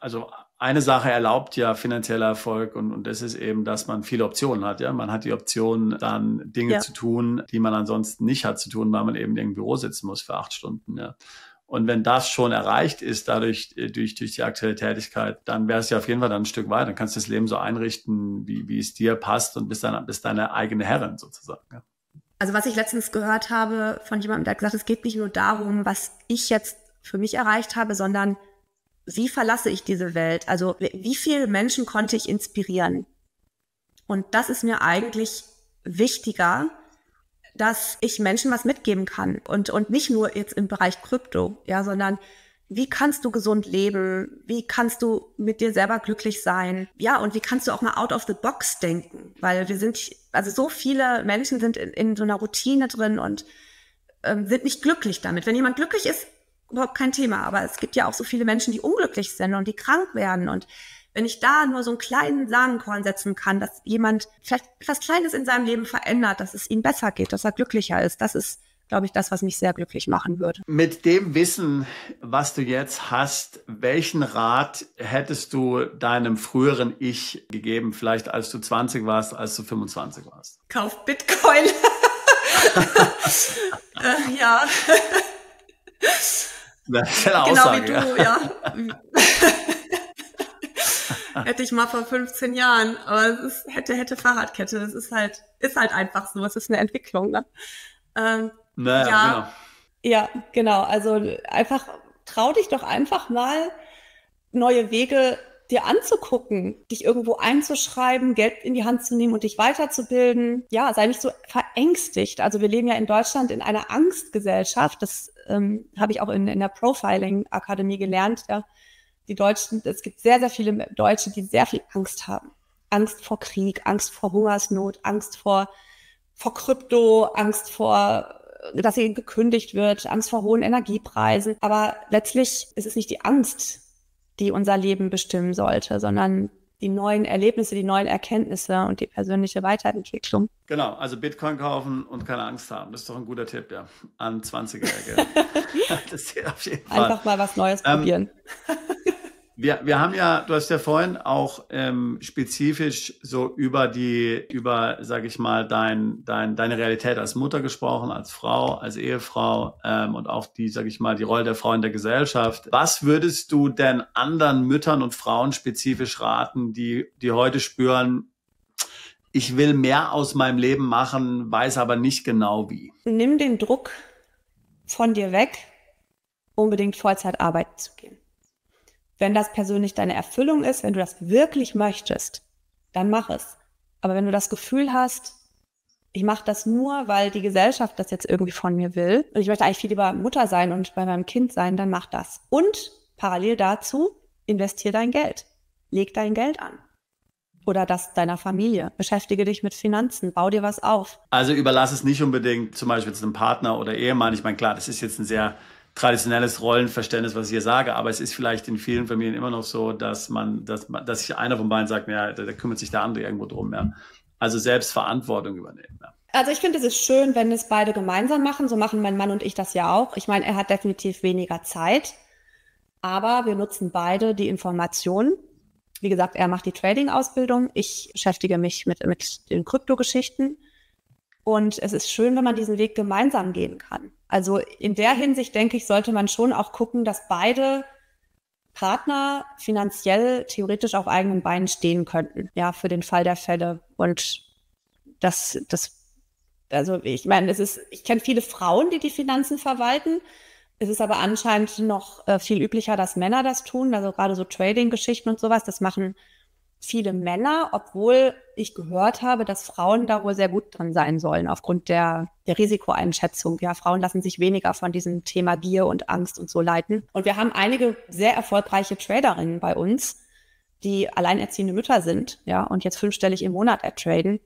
also eine Sache erlaubt ja finanzieller Erfolg und das ist eben, dass man viele Optionen hat. Ja, man hat die Option, dann Dinge zu tun, die man ansonsten nicht hat zu tun, weil man eben im Büro sitzen muss für 8 Stunden. Ja. Und wenn das schon erreicht ist, durch die aktuelle Tätigkeit, dann wäre es ja auf jeden Fall dann ein Stück weiter. Dann kannst du das Leben so einrichten, wie es dir passt und bist deine eigene Herrin sozusagen. Ja. Also was ich letztens gehört habe von jemandem, der hat gesagt, es geht nicht nur darum, was ich jetzt für mich erreicht habe, sondern wie verlasse ich diese Welt? Also wie viele Menschen konnte ich inspirieren? Und das ist mir eigentlich wichtiger, dass ich Menschen was mitgeben kann. Und nicht nur jetzt im Bereich Krypto, ja, sondern wie kannst du gesund leben? Wie kannst du mit dir selber glücklich sein? Ja, und wie kannst du auch mal out of the box denken? Weil so viele Menschen sind in so einer Routine drin und sind nicht glücklich damit. Wenn jemand glücklich ist, überhaupt kein Thema. Aber es gibt ja auch so viele Menschen, die unglücklich sind und die krank werden. Und wenn ich da nur so einen kleinen Samenkorn setzen kann, dass jemand vielleicht etwas Kleines in seinem Leben verändert, dass es ihm besser geht, dass er glücklicher ist, das ist, glaube ich, das, was mich sehr glücklich machen würde. Mit dem Wissen, was du jetzt hast, welchen Rat hättest du deinem früheren Ich gegeben, vielleicht als du 20 warst, als du 25 warst? Kauf Bitcoin. Ja. Das ist eine genau Aussage, wie du, ja. Hätte ich mal vor 15 Jahren, aber es ist hätte Fahrradkette, das ist halt einfach so, es ist eine Entwicklung, ne? Genau. Ja, genau, also einfach, trau dich doch einfach mal, neue Wege dir anzugucken, dich irgendwo einzuschreiben, Geld in die Hand zu nehmen und dich weiterzubilden. Ja, sei nicht so verängstigt. Also wir leben ja in Deutschland in einer Angstgesellschaft. Das habe ich auch in der Profiling-Akademie gelernt. Ja. Die Deutschen, es gibt sehr, sehr viele Deutsche, die sehr viel Angst haben. Angst vor Krieg, Angst vor Hungersnot, Angst vor Krypto, Angst vor, dass ihnen gekündigt wird, Angst vor hohen Energiepreisen. Aber letztlich ist es nicht die Angst, die unser Leben bestimmen sollte, sondern die neuen Erlebnisse, die neuen Erkenntnisse und die persönliche Weiterentwicklung. Genau, also Bitcoin kaufen und keine Angst haben. Das ist doch ein guter Tipp, ja, an 20-Jährige. Das ist auf jeden Fall. Einfach mal was Neues probieren. Wir haben ja, du hast ja vorhin auch spezifisch so über sage ich mal, deine Realität als Mutter gesprochen, als Frau, als Ehefrau und auch sage ich mal, die Rolle der Frau in der Gesellschaft. Was würdest du denn anderen Müttern und Frauen spezifisch raten, die heute spüren, ich will mehr aus meinem Leben machen, weiß aber nicht genau wie? Nimm den Druck von dir weg, unbedingt Vollzeit arbeiten zu gehen. Wenn das persönlich deine Erfüllung ist, wenn du das wirklich möchtest, dann mach es. Aber wenn du das Gefühl hast, ich mache das nur, weil die Gesellschaft das jetzt irgendwie von mir will und ich möchte eigentlich viel lieber Mutter sein und bei meinem Kind sein, dann mach das. Und parallel dazu, investier dein Geld. Leg dein Geld an. Oder das deiner Familie. Beschäftige dich mit Finanzen, bau dir was auf. Also überlass es nicht unbedingt zum Beispiel zu einem Partner oder Ehemann. Ich meine, klar, das ist jetzt ein sehr traditionelles Rollenverständnis, was ich hier sage, aber es ist vielleicht in vielen Familien immer noch so, dass sich einer von beiden sagt, ja, da kümmert sich der andere irgendwo drum, ja. Also selbst Verantwortung übernehmen, ja. Also ich finde, es ist schön, wenn es beide gemeinsam machen. So machen mein Mann und ich das ja auch. Ich meine, er hat definitiv weniger Zeit, aber wir nutzen beide die Informationen. Wie gesagt, er macht die Trading-Ausbildung. Ich beschäftige mich mit den Kryptogeschichten. Und es ist schön, wenn man diesen Weg gemeinsam gehen kann. Also in der Hinsicht, denke ich, sollte man schon auch gucken, dass beide Partner finanziell theoretisch auf eigenen Beinen stehen könnten, ja, für den Fall der Fälle. Und also ich meine, ich kenne viele Frauen, die Finanzen verwalten. Es ist aber anscheinend noch viel üblicher, dass Männer das tun. Also gerade so Trading-Geschichten und sowas, das machen viele Männer, obwohl ich gehört habe, dass Frauen da wohl sehr gut dran sein sollen, aufgrund der Risikoeinschätzung. Ja, Frauen lassen sich weniger von diesem Thema Gier und Angst und so leiten. Und wir haben einige sehr erfolgreiche Traderinnen bei uns, die alleinerziehende Mütter sind, ja, und jetzt 5-stellig im Monat ertraden.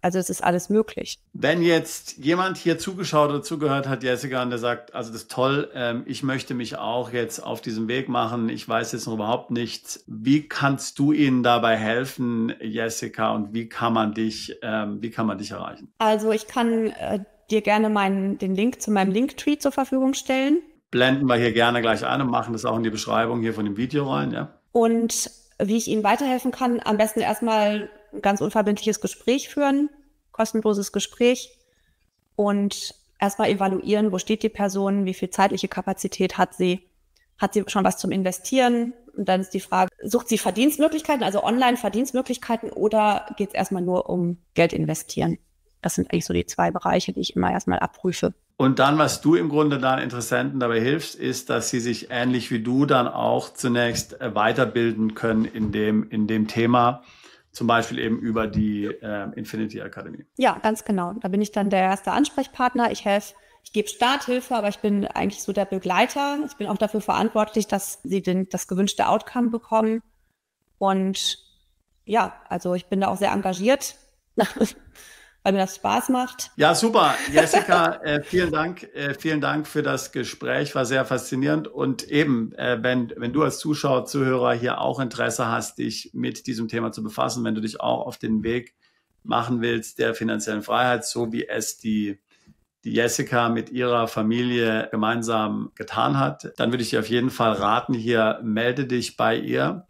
Also es ist alles möglich. Wenn jetzt jemand hier zugeschaut oder zugehört hat, Jessica, und der sagt, also das ist toll, ich möchte mich auch jetzt auf diesen Weg machen, ich weiß jetzt noch überhaupt nichts. Wie kannst du ihnen dabei helfen, Jessica, und wie kann man dich erreichen? Also ich kann dir gerne den Link zu meinem Linktree zur Verfügung stellen. Blenden wir hier gerne gleich ein und machen das auch in die Beschreibung hier von dem Video rein, ja? Und wie ich Ihnen weiterhelfen kann, am besten erstmal ein ganz unverbindliches Gespräch führen, kostenloses Gespräch und erstmal evaluieren, wo steht die Person, wie viel zeitliche Kapazität hat sie schon was zum Investieren? Und dann ist die Frage, sucht sie Verdienstmöglichkeiten, also Online-Verdienstmöglichkeiten, oder geht es erstmal nur um Geld investieren? Das sind eigentlich so die 2 Bereiche, die ich immer erstmal abprüfe. Und dann, was du im Grunde deinen Interessenten dabei hilfst, ist, dass sie sich ähnlich wie du dann auch zunächst weiterbilden können in dem Thema, zum Beispiel eben über die Infinity Academy. Ja, ganz genau. Da bin ich dann der erste Ansprechpartner. Ich gebe Starthilfe, aber ich bin eigentlich so der Begleiter. Ich bin auch dafür verantwortlich, dass sie das gewünschte Outcome bekommen. Und ja, also ich bin da auch sehr engagiert, weil mir das Spaß macht. Ja, super. Jessica, vielen Dank für das Gespräch, war sehr faszinierend. Und eben, wenn du als Zuschauer, Zuhörer hier auch Interesse hast, dich mit diesem Thema zu befassen, wenn du dich auch auf den Weg machen willst der finanziellen Freiheit, so wie es die Jessica mit ihrer Familie gemeinsam getan hat, dann würde ich dir auf jeden Fall raten, hier melde dich bei ihr.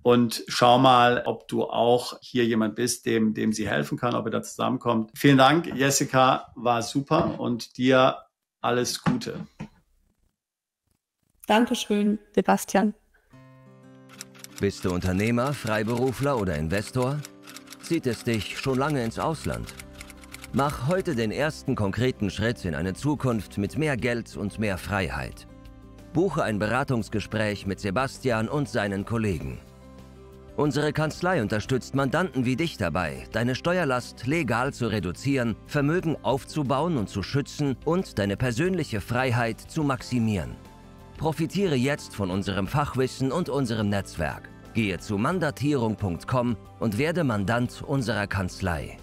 Und schau mal, ob du auch hier jemand bist, dem sie helfen kann, ob ihr da zusammenkommt. Vielen Dank, Jessica, war super und dir alles Gute. Dankeschön, Sebastian. Bist du Unternehmer, Freiberufler oder Investor? Zieht es dich schon lange ins Ausland? Mach heute den ersten konkreten Schritt in eine Zukunft mit mehr Geld und mehr Freiheit. Buche ein Beratungsgespräch mit Sebastian und seinen Kollegen. Unsere Kanzlei unterstützt Mandanten wie dich dabei, deine Steuerlast legal zu reduzieren, Vermögen aufzubauen und zu schützen und deine persönliche Freiheit zu maximieren. Profitiere jetzt von unserem Fachwissen und unserem Netzwerk. Gehe zu mandatierung.com und werde Mandant unserer Kanzlei.